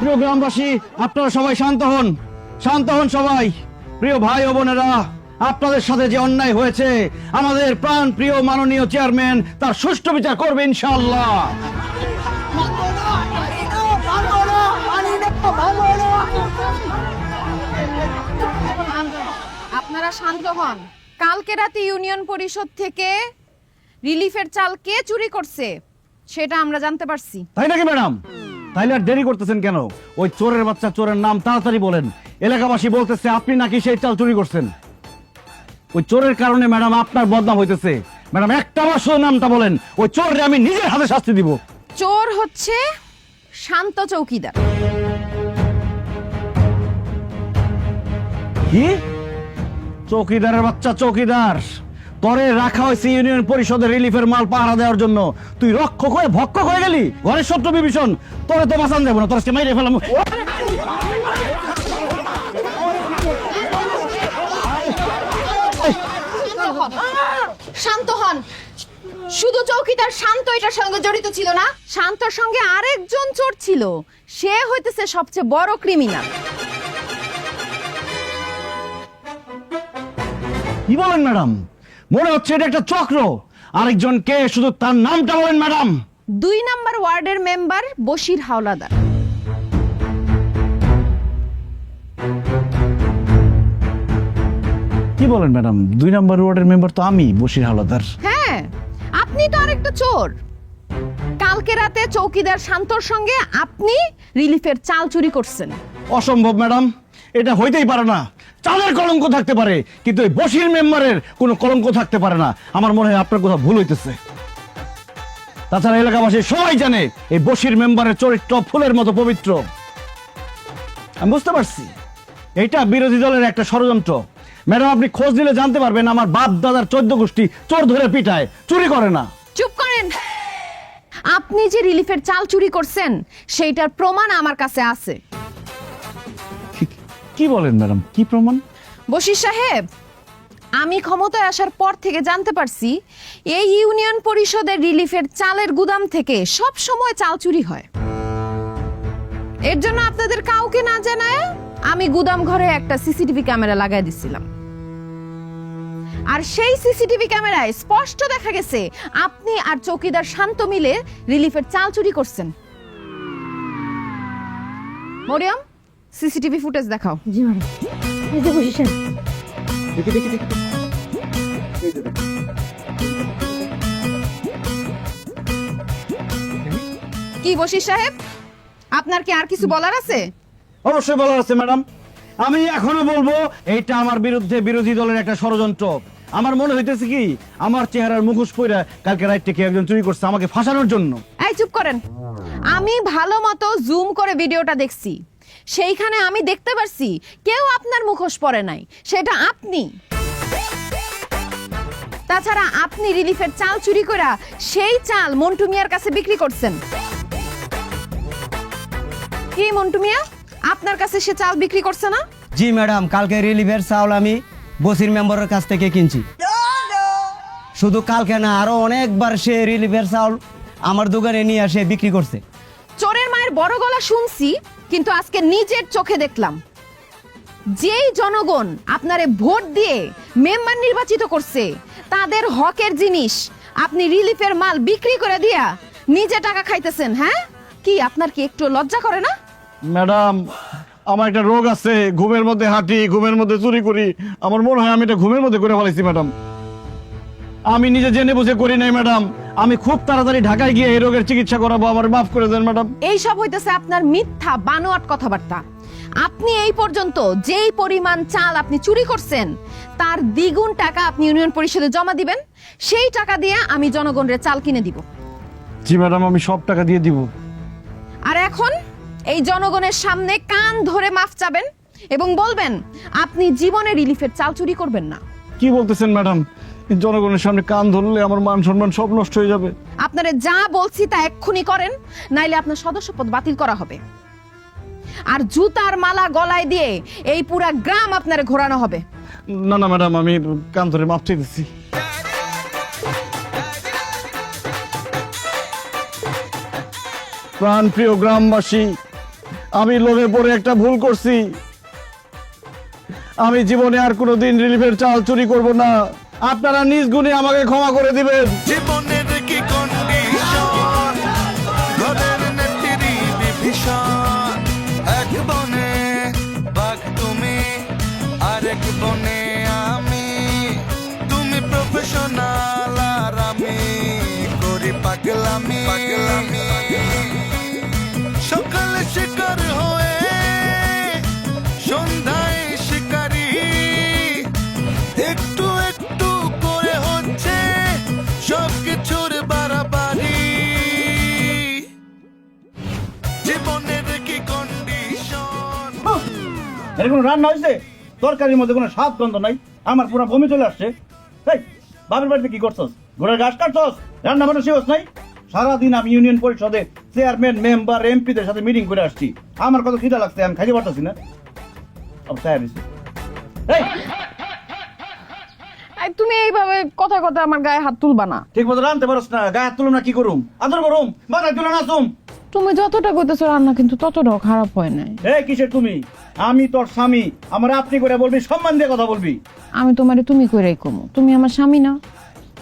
প্রিয় গ্রামবাসী, আপনারা সবাই শান্ত হন, শান্ত হন সবাই। প্রিয় ভাই ও বোনেরা, আপনাদের সাথে যে অন্যায় হয়েছে আমাদের প্রাণ প্রিয় মাননীয় চেয়ারম্যান তার সুষ্ঠু বিচার করবে ইনশাআল্লাহ। আপনারা শান্ত হন। কালকে রাতে ইউনিয়ন পরিষদ থেকে রিলিফের চাল কে চুরি করছে সেটা আমরা জানতে পারছি। তাই নাকি ম্যাডাম? তাইলে আর দেরি করতেছেন কেন? ওই চোরের বাচ্চা চোরের নাম তাড়াতাড়ি বলেন। এলাকাবাসী বলতেছে আপনি নাকি সেই চাল চুরি করছেন। ওই চোরের কারণে ম্যাডাম আপনার বদনাম হইতেছে। ম্যাডাম একটা বার শুধু নামটা বলেন, ওই চোররে আমি নিজের হাতে শাস্তি দিব। চোর হচ্ছে শান্ত চৌকিদার। কি? চৌকিদারের বাচ্চা চৌকিদার? তরে রাখা হয়েছে ইউনিয়ন পরিষদের রিলিফের মাল পাহারা দেওয়ার জন্য, তুই রক্ষক হয়ে ভক্ষক হয়ে গেলি। ঘরের শত্রু বিভীষণ, তোরে তো বাঁচান দেবো না, তোর মাইরে ফেলাম। শান্ত হন। শুধু চৌকিদার শান্ত এটার সঙ্গে জড়িত ছিল না, শান্তর সঙ্গে আরেকজন চোর ছিল, সে হইতেছে সবচেয়ে বড় ক্রিমিনাল। কি বলেন ম্যাডাম? মনে হচ্ছে এটা একটা চক্র। আরেকজন কে? শুধু তার নামটা বলেন ম্যাডাম। 2 নম্বর ওয়ার্ডের মেম্বার বশির হাওলাদার। কি বলেন ম্যাডাম? 2 নম্বর ওয়ার্ডের মেম্বার তো আমি, বশির হাওলাদার। হ্যাঁ, আপনি তো আরেকটা চোর। কালকে রাতে চৌকিদার শান্তর সঙ্গে আপনি রিলিফের চাল চুরি করছেন। অসম্ভব ম্যাডাম, এটা হইতেই পারে না। চালের কলঙ্ক থাকতে পারে, কিন্তু এই বশির মেম্বারের কোনো কলঙ্ক থাকতে পারে না। আমার মনে হয় আপনার কোথাও ভুল হইতেছে। তাছাড়া এলাকাবাসী সবাই জানে এই বশির মেম্বারের চরিত্র ফুলের মতো পবিত্র। আমি বুঝতে পারছি এইটা বিরোধী দলের একটা ষড়যন্ত্র। ম্যাডাম, আপনি খোঁজ নিলে জানতে পারবেন আমার বাপ দাদার 14 গোষ্ঠী চোর ধরে পিটায়, চুরি করে না। চুপ করেন। আপনি যে রিলিফের চাল চুরি করছেন সেইটার প্রমাণ আমার কাছে আছে। কি বলেন ম্যাডাম? কি প্রমাণ? বশির সাহেব, আমি ক্ষমতায় আসার পর থেকে জানতে পারছি এই ইউনিয়ন পরিষদের রিলিফের চালের গুদাম থেকে সব সময় চাল চুরি হয়। এর জন্য আপনাদের কাউকে না জানায় আমি গুদাম ঘরে একটা সিসিটিভি ক্যামেরা লাগাই দিছিলাম। আর সেই সিসিটিভি ক্যামেরায় স্পষ্ট দেখা গেছে আপনি আর চৌকিদার শান্ত মিলে রিলিফের চাল চুরি করছেন। মরিয়ম, সিসিটিভি ফুটেজ দেখাও। জি ম্যাডাম। এই যে বসেছেন। কি বশির সাহেব, আপনার কি আর কিছু বলার আছে? অবশ্যই বলার আছে ম্যাডাম। আমি এখনো বলবো এইটা আমার বিরুদ্ধে বিরোধী দলের একটা ষড়যন্ত্র। আমার মনে হইতেছে কি আমার চেহারার মুখোশ পইরা কালকে রাত থেকে একজন চুরি করছে আমাকে ফাঁসানোর জন্য। এই চুপ করেন। আমি ভালো মতো জুম করে ভিডিওটা দেখছি, সেইখানে আমি দেখতে পারছি কেউ আপনার মুখোশ পরে নাই, সেটা আপনি। তাছাড়া আপনি রিলিফের চাল চুরি করে সেই চাল মন্টু মিয়ার কাছে বিক্রি করছেন। কি মন্টু মিয়া, আপনার কাছে সে চাল বিক্রি করছে না? জি ম্যাডাম, কালকে রিলিফের চাউল আমি বসির মেম্বারের কাছ থেকে কিনছি। শুধু কালকে না, আরো অনেকবার সে রিলিফের চাউল আমার দোকানে নিয়ে আসে বিক্রি করছে। চোরের মায়ের বড় গলা শুনছি, কিন্তু আজকে নিজের চোখে দেখলাম যেই জনগণ আপনারে ভোট দিয়ে মেম্বার নির্বাচিত করছে তাদের হকের জিনিস আপনি রিলিফের মাল বিক্রি করে দিয়া নিজে টাকা খাইতেছেন। হ্যাঁ, কি আপনার কি একটু লজ্জা করে না? ম্যাডাম, আমার একটা রোগ আছে, ঘুমের মধ্যে হাঁটি, ঘুমের মধ্যে চুরি করি। আমার মনে হয় আমি এটা ঘুমের মধ্যে করে ফেলাইছি ম্যাডাম। আমি নিজে জেনে বুঝে করি নাই ম্যাডাম। আমি খুব তাড়াতাড়ি ঢাকায় গিয়ে এই রোগের চিকিৎসা করাবো, আমার মাফ করে দেন ম্যাডাম। এই সব হইতেছে আপনার মিথ্যা বানোয়াট কথাবার্তা। আপনি এই পর্যন্ত যেই পরিমাণ চাল আপনি চুরি করছেন তার দ্বিগুণ টাকা আপনি ইউনিয়ন পরিষদে জমা দিবেন, সেই টাকা দিয়ে আমি জনগণের চাল কিনে দিব। জি ম্যাডাম, আমি সব টাকা দিয়ে দিব। আর এখন এই জনগণের সামনে কান ধরে মাফ চাবেন এবং বলবেন আপনি জীবনে রিলিফের চাল চুরি করবেন না। কি বলতেছেন ম্যাডাম? জনগণের সামনে কান ধরলে আমার মান সম্মান সব নষ্ট হয়ে যাবে। আপনারে যা বলছি তা এক্ষুনি করেন, নাইলে আপনার সদস্যপদ বাতিল করা হবে। আর জুতার মালা গলায় দিয়ে এই পুরা গ্রাম আপনারে ঘোরানো হবে। না না ম্যাডাম, আমি কান ধরে মাপ চাইতেছি। প্রাণ প্রিয় গ্রামবাসী, আমি লোভে পড়ে একটা ভুল করছি। আমি জীবনে আর কোনোদিন রিলিফের চাল চুরি করব না। আপনারা নিজ গুণে আমাকে ক্ষমা করে দিবেন। জীবনের কি কন্ডিশন, ঘরের নেত্রী বিভীষণ, এক বনে বাঘ তুমি, আরেক বনে আমি, তুমি প্রফেশনাল আর আমি করি পাগলামি। সকালে শিকার হয়ে সন্ধ্যায় শিকারি, একটু একটু করে হচ্ছে সবকিছুর বাড়াবাড়ি। জীবনের কি কন্ডিশন। এরকম রান্না হয়েছে, তরকারির মধ্যে কোনো স্বাদ গন্ধ নাই, আমার পুরো বমি চলে আসছে। এই বাপের বাড়িতে কি করছস? ঘোড়ার ঘাস কাটছস? রান্না বান্না শেষ নাই? সারাদিন আমি ইউনিয়ন পরিষদে চেয়ারম্যান, মেম্বার, এমপিদের সাথে মিটিং করে আসছি। আমার কত খিদা লাগছে, আমি খাইতে পারতাছি না। এই তুমি এইভাবে কথা কথা আমার গায়ে হাত তুলবা না। ঠিক মতো রানতে পারস না, গায়ে হাত তুলুম না কি করুম? আদর করুম, মাথায় তুলে নাচুম। তুমি যতটা কইতেছো রান্না কিন্তু ততটাও খারাপ হয় নাই। এই কিসের তুমি? আমি তোর স্বামী, আমার আপনি করে বলবি, সম্মান দিয়ে কথা বলবি। আমি তোমারে তুমি কইরাই কমু, তুমি আমার স্বামী না?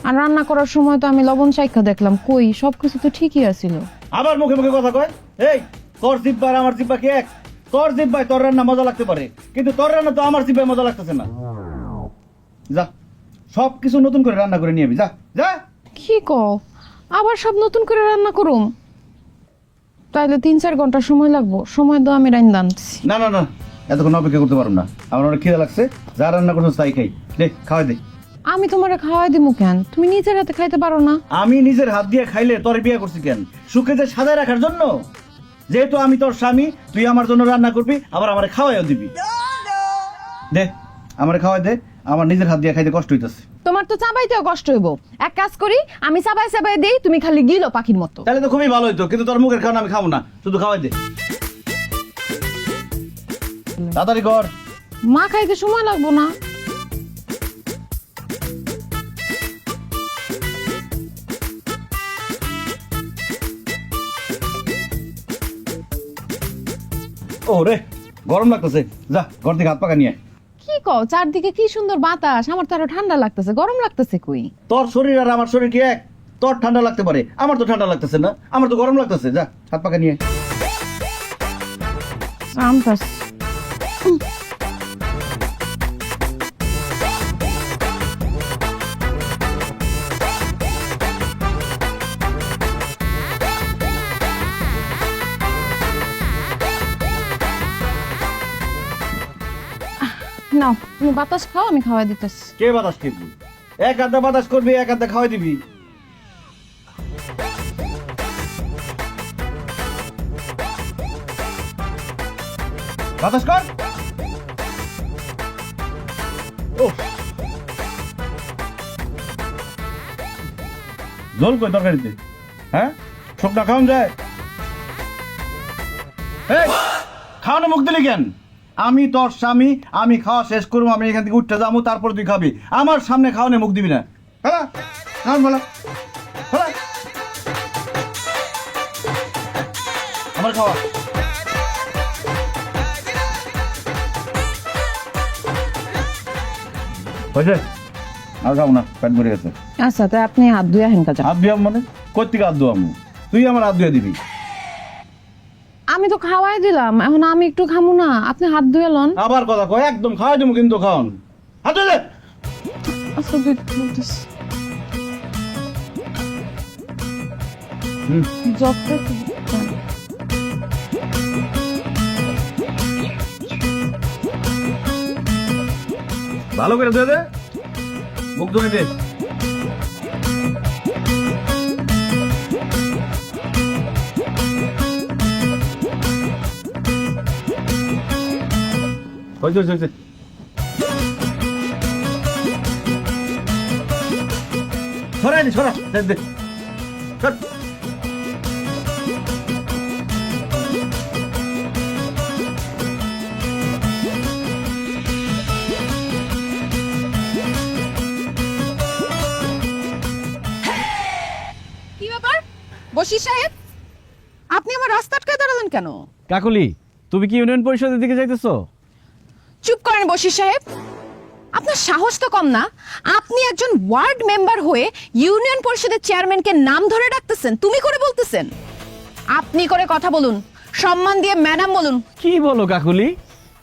আর রান্না করার সময় তো আমি লবণ চাইখা দেখলাম, কই সবকিছু তো ঠিকই আছিল। আবার মুখে মুখে কথা কয়। এই তোর জিব্বা আর আমার জিব্বা কি এক? তোর জিব্বায় তোর রান্না মজা লাগতে পারে, কিন্তু তোর রান্না তো আমার জিব্বায় মজা লাগতেছে না। যা সবকিছু নতুন করে রান্না করে নিয়ে আবি, যা যা। কি কও, আবার সব নতুন করে রান্না করুম? তাইলে 3-4 ঘন্টা সময় লাগবো। সময় তো আমি রান্না আনছি। না না না, এতক্ষণ অপেক্ষা করতে পারবো না, আমার অনেক খিদা লাগছে। যা রান্না করছো তাই খাই, দে খাওয়াই দে। আমি তোমারে খাওয়াই দিমু কেন? তুমি নিজের হাতে খাইতে পারো না? আমি নিজের হাত দিয়ে খাইলে তোর বিয়ে করছি কেন? সুখে যে সাজায় রাখার জন্য। যেহেতু আমি তোর স্বামী, তুই আমার জন্য রান্না করবি, আবার আমারে খাওয়াইও দিবি। দে আমারে খাওয়াই দে, আমার নিজের হাত দিয়ে খাইতে কষ্ট হইতাছে। তোমার তো চাবাইতেও কষ্ট হইব। এক কাজ করি, আমি চাবাই চাবাই দেই, তুমি খালি গিলো পাখির মতো। তাহলে তো খুবই ভালো হইতো, কিন্তু তোর মুখের খাওয়া আমি খাবো না, শুধু খাওয়াই দে। তাড়াতাড়ি কর। মা খাইতে সময় লাগবো না? ও রে, গরম লাগতেছে, যা ঘর থেকে হাত পাকা নিয়ে আয়। কি কও, চারদিকে কি সুন্দর বাতাস, আমার তো আরো ঠান্ডা লাগতেছে। গরম লাগতেছে কই? তোর শরীর আর আমার শরীর কি এক? তোর ঠান্ডা লাগতে পারে, আমার তো ঠান্ডা লাগতেছে না, আমার তো গরম লাগতেছে। যা হাত পাকা নিয়ে আয়। আমতাস নাও, তুমি বাতাস খাও, আমি খাওয়াই দিতেছি। কে বাতাস খেবি? এক আধা বাতাস করবি, এক আধা খাওয়াই দিবি। বাতাস কর। ও জল কই তরকারিতে? হ্যাঁ, শুকনা খাওয়ান যায়? এই খাওয়ানো মুখ দিলি কেন? আমি তোর স্বামী, আমি খাওয়া শেষ করবো, আমি এখান থেকে উঠতে যাবো, তারপর তুই খাবি। আমার সামনে খাওয়ানো মুখ দিবি না। হ্যাঁ বলা আমার খাওয়া। হয়েছে? আর খাবো না, পেট ভরে গেছে। আচ্ছা, তাই আপনি হাত ধুয়ে হেন কাজা। হাত ধুয়াম মানে? কোথেকে হাত ধুয়াম? তুই আমার হাত ধুয়ে দিবি। আমি তো খাওয়াই দিলাম, এখন আমি একটু খামু না? আপনি হাত ধুয়ে লন। আবার কথা কয়, একদম খাওয়াই দেবো কিন্তু খাওয়ান। হাত ধুয়ে দে। আচ্ছা, বলতেছি ভালো করে ধুয়ে দে, মুখ ধুয়ে দে। হয়েছে সরাই নি, সরা দে দে। সর। কি ব্যাপার বশির সাহেব, আপনি আমার রাস্তা আটকায় দাঁড়ালেন কেন? কাকুলি, তুমি কি ইউনিয়ন পরিষদের দিকে যাইতেছো? চুপ করেন বশির সাহেব, আপনার সাহস তো কম না। আপনি একজন ওয়ার্ড মেম্বার হয়ে ইউনিয়ন পরিষদের চেয়ারম্যানকে নাম ধরে ডাকতেছেন, তুমি করে বলতেছেন। আপনি করে কথা বলুন, সম্মান দিয়ে ম্যাডাম বলুন। কি বলো কাকুলি,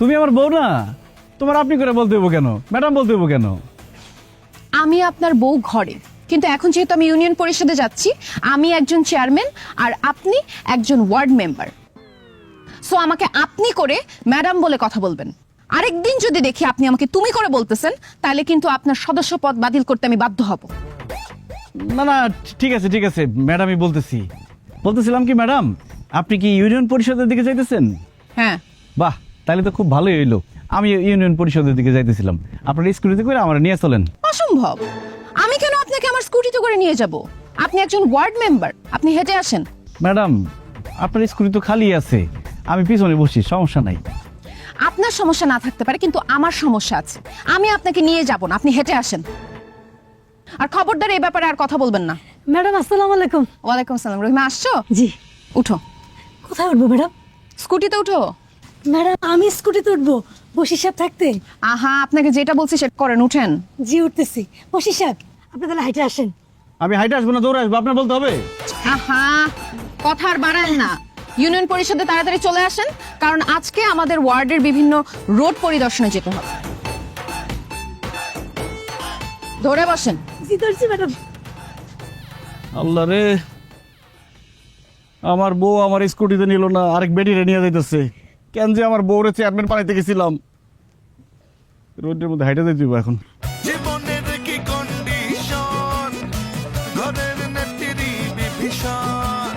তুমি আমার বউ না? তোমার আপনি করে বলতে হবো কেন, ম্যাডাম বলতে হবো কেন? আমি আপনার বউ ঘরে, কিন্তু এখন যেহেতু আমি ইউনিয়ন পরিষদে যাচ্ছি, আমি একজন চেয়ারম্যান আর আপনি একজন ওয়ার্ড মেম্বার। সো আমাকে আপনি করে ম্যাডাম বলে কথা বলবেন। আরেকদিন যদি দেখি আপনি আমাকে তুমি করে বলতেছেন, তাহলে কিন্তু আপনার সদস্য পদ বাতিল করতে আমি বাধ্য হব। না না, ঠিক আছে ঠিক আছে, ম্যাডামই বলতেছিলাম কি ম্যাডাম, আপনি কি ইউনিয়ন পরিষদের দিকে যাইতেছেন? হ্যাঁ। বাহ, তাহলে তো খুব ভালোই হইলো। আমি ইউনিয়ন পরিষদের দিকে যাইতেছিলাম, আপনার স্কুটিতে করে আমার নিয়ে চলেন। অসম্ভব, আমি কেন আপনাকে আমার স্কুটিতে করে নিয়ে যাব? আপনি একজন ওয়ার্ড মেম্বার, আপনি হেঁটে আসেন। ম্যাডাম, আপনার স্কুটি তো খালি আছে, আমি পিছনে বসি, সমস্যা নাই। আপনার সমস্যা না থাকতে পারে, কিন্তু আমার সমস্যা আছে। আমি আপনাকে নিয়ে যাব না, আপনি হেঁটে আসেন। আর খবরদার এই ব্যাপারে আর কথা বলবেন না। ম্যাডাম আসসালামু আলাইকুম। ওয়ালাইকুম আসসালাম। রহিমা আসছো? জি। উঠো, কোথায় উঠবো ম্যাডাম? স্কুটিতে উঠো। ম্যাডাম আমি স্কুটিতে উঠবো, বশির সাহেব থাকতে? আহা, আপনাকে যেটা বলছি সেটা করেন, উঠেন। জি উঠতেছি। বশির সাহেব আপনি তাহলে হাইটে আসেন। আমি হাইটে আসবো না, দৌড়ে আসবো, আপনার বলতে হবে? আহা, কথা আর বাড়ান না। ইউনিয়ন পরিষদে তাড়াতাড়ি চলে আসেন, কারণ আজকে আমাদের ওয়ার্ডের বিভিন্ন রোড পরিদর্শনে যেতে হবে। ধরে বসেন। জি ধরছি ম্যাডাম। আল্লাহ রে, আমার বউ আমার স্কুটিতে নিল না, আরেক বেটিরে নিয়ে যাইতেছে। কেন যে আমার বউরে চেয়ারম্যান বানাইতে গেছিলাম, রোডের মধ্যে হাইটে যাইতে হইবো এখন। জীবনের কি কন্ডিশন, ঘরের নেত্রী বিভীষণ।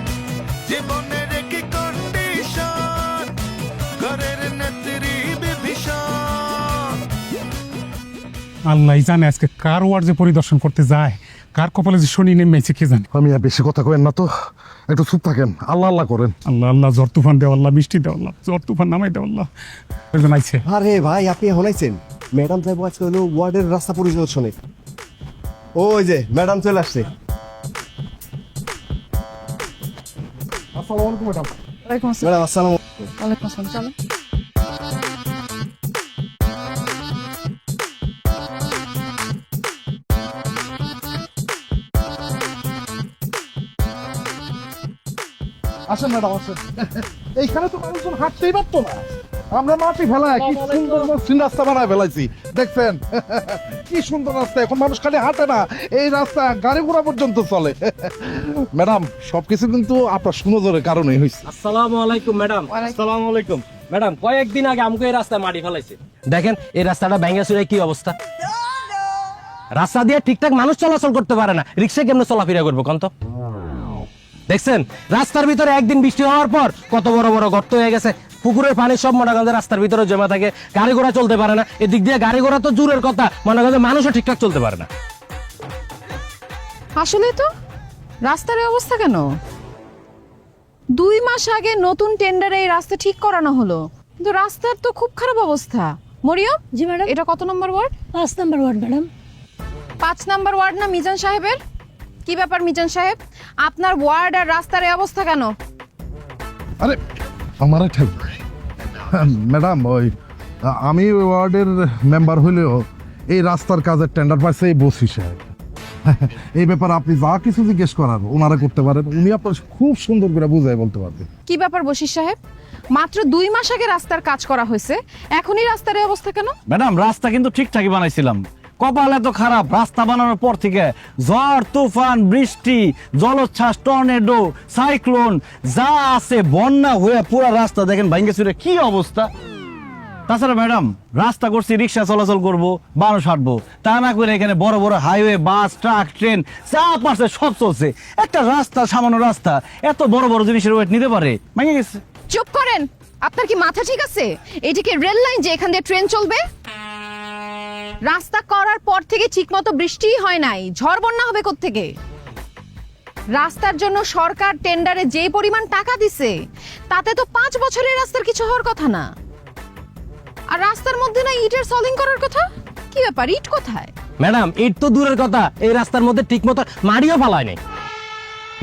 জীবনের কি কন্ডিশন, ঘরের নেত্রী বিভীষণ। আল্লাহ জানে আজকে কার ওয়ার্ড যে পরিদর্শন করতে যায়, কার কপালে যে শনি নেমেছে কে জানে। আমি আর বেশি কথা কেন না তো, একটু চুপ থাকেন, আল্লাহ আল্লাহ করেন। আল্লাহ আল্লাহ, ঝড় তুফান দেও আল্লাহ, বৃষ্টি দেও আল্লাহ, ঝড় তুফান নামাই দেও আল্লাহ। একজন আইছে। আরে ভাই আপনি এখন আইছেন? ম্যাডাম যাইবো আজকে হলো ওয়ার্ডের রাস্তা পরিদর্শনে। ওই যে ম্যাডাম চলে আসছে। আসসালামু আলাইকুম ম্যাডাম। ওয়ালাইকুম আসসালাম। ম্যাডাম আসসালাম। ওয়ালাইকুম আসসালাম। চলো। আসেন ম্যাডাম আসেন। এইখানে তো মানুষজন হাঁটতেই পারতো না, আমরা মাটি ফেলায় কি সুন্দর মসৃণ রাস্তা বানায় ফেলাইছি, দেখছেন? কি সুন্দর রাস্তা, এখন মানুষ খালি হাঁটে না, এই রাস্তা গাড়ি ঘোড়া পর্যন্ত চলে। ম্যাডাম, সবকিছু কিন্তু আপনার সুনজরের কারণেই হয়েছে। আসসালামু আলাইকুম ম্যাডাম। আসসালামু আলাইকুম। ম্যাডাম কয়েকদিন আগে আমাকে এই রাস্তায় মাটি ফেলাইছে, দেখেন এই রাস্তাটা ভেঙে চুরে কি অবস্থা। রাস্তা দিয়ে ঠিকঠাক মানুষ চলাচল করতে পারে না, রিক্সা কেমনে চলাফেরা করবো কোন তো? দেখছেন রাস্তার ভিতরে একদিন বৃষ্টি হওয়ার পর কত বড় বড় গর্ত হয়ে গেছে, পুকুরের পানি সব মনে করেন রাস্তার ভিতরে জমা থাকে, গাড়ি ঘোড়া চলতে পারে না। এদিক দিয়ে গাড়ি ঘোড়া তো দূরের কথা, মনে করেন মানুষও ঠিকঠাক চলতে পারে না। আসলে তো রাস্তার এই অবস্থা কেন? 2 মাস আগে নতুন টেন্ডারে এই রাস্তা ঠিক করানো হলো, কিন্তু রাস্তার তো খুব খারাপ অবস্থা। মরিয়ম, জি ম্যাডাম। এটা কত নম্বর ওয়ার্ড? 5 number ward madam. 5 নম্বর ওয়ার্ড না মিজান সাহেবের? কি ব্যাপার মিজান সাহেব, আপনার ওয়ার্ড আর রাস্তার এই অবস্থা কেন? আরে আমার ঠিক ম্যাডাম, ওই আমি ওয়ার্ডের মেম্বার হইলেও এই রাস্তার কাজের টেন্ডার পাইছে এই বসি সাহেব। এই ব্যাপারে আপনি যা কিছু জিজ্ঞেস করার ওনারা করতে পারেন, উনি আপনার খুব সুন্দর করে বুঝাই বলতে পারবেন। কি ব্যাপার বশির সাহেব, মাত্র 2 মাস আগে রাস্তার কাজ করা হয়েছে, এখনই রাস্তার এই অবস্থা কেন? ম্যাডাম, রাস্তা কিন্তু ঠিকঠাকই বানাইছিলাম, কপাল এত খারাপ। রাস্তা বানানোর পর থেকে ঝড় তুফান, বৃষ্টি, জলোচ্ছ্বাস, টর্নেডো, সাইক্লোন যা আছে বন্যা হয়ে পুরো রাস্তা দেখেন ভাঙ্গে চুরে কি অবস্থা। তাছাড়া ম্যাডাম, রাস্তা করছি রিক্সা চলাচল করবো, মানুষ হাঁটবো, তা না করে এখানে বড় বড় হাইওয়ে, বাস, ট্রাক, ট্রেন যা পারছে সব চলছে। একটা রাস্তা, সামান্য রাস্তা এত বড় বড় জিনিসের ওয়েট নিতে পারে? ভেঙে গেছে। চুপ করেন, আপনার কি মাথা ঠিক আছে? এইদিকে রেল লাইন যে এখান দিয়ে ট্রেন চলবে। রাস্তা করার পর থেকে ঠিকমতো বৃষ্টিই হয় নাই, ঝড় বন্যা হবে কোত্থেকে? রাস্তার জন্য সরকার টেন্ডারে যে পরিমাণ টাকা দিছে তাতে তো 5 বছরের রাস্তার কিছু হওয়ার কথা না। আর রাস্তার মধ্যে না ইটের সলিং করার কথা। কি ব্যাপার, ইট কোথায়? ম্যাডাম ইট তো দূরের কথা, এই রাস্তার মধ্যে ঠিক মতো মাড়িও ফালায় নাই।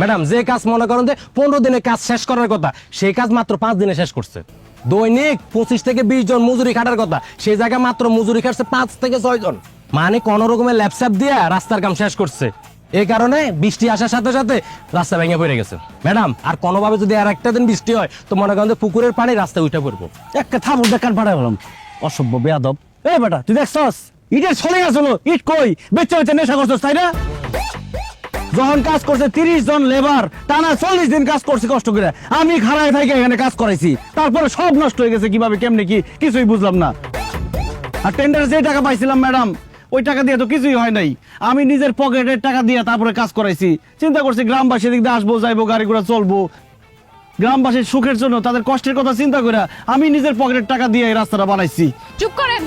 ম্যাডাম যে কাজ মনে করেন যে 15 দিনে কাজ শেষ করার কথা, সেই কাজ মাত্র 5 দিনে শেষ করছে। দৈনিক 25 থেকে 20 জন মজুরি খাটার কথা, সেই জায়গায় মাত্র মজুরি খাটছে 5 থেকে 6 জন। মানে কোন রকমের ল্যাপসাপ দিয়ে রাস্তার কাম শেষ করছে। এই কারণে বৃষ্টি আসার সাথে সাথে রাস্তা ভেঙে পড়ে গেছে। ম্যাডাম, আর কোনোভাবে যদি আর একটা দিন বৃষ্টি হয় তো মনে করেন যে পুকুরের পানি রাস্তায় উঠে পড়বো। একটা থাপুর দেখান পাঠাই বললাম, অসভ্য বেয়াদব। এই বেটা, তুই দেখছস ইটের ছলে গেছিল, ইট কই বেচে বেচে নেশা করছস, তাই না? যখন কাজ করছে 30 জন লেবার টানা 40 দিন কাজ করছে কষ্ট করে, আমি খাড়ায় থেকে এখানে কাজ করাইছি, তারপরে সব নষ্ট হয়ে গেছে কিভাবে কেমনে কি কিছুই বুঝলাম না। আর টেন্ডারে যে টাকা পাইছিলাম ম্যাডাম, ওই টাকা দিয়ে তো কিছুই হয় নাই। আমি নিজের পকেটের টাকা দিয়ে তারপরে কাজ করাইছি। চিন্তা করছি গ্রামবাসী দিক দিয়ে আসবো যাইবো, গাড়ি ঘোড়া চলবো, গ্রামবাসীর সুখের জন্য তাদের কষ্টের কথা চিন্তা করে আমি নিজের পকেটের টাকা দিয়ে এই রাস্তাটা বানাইছি। চুপ করেন।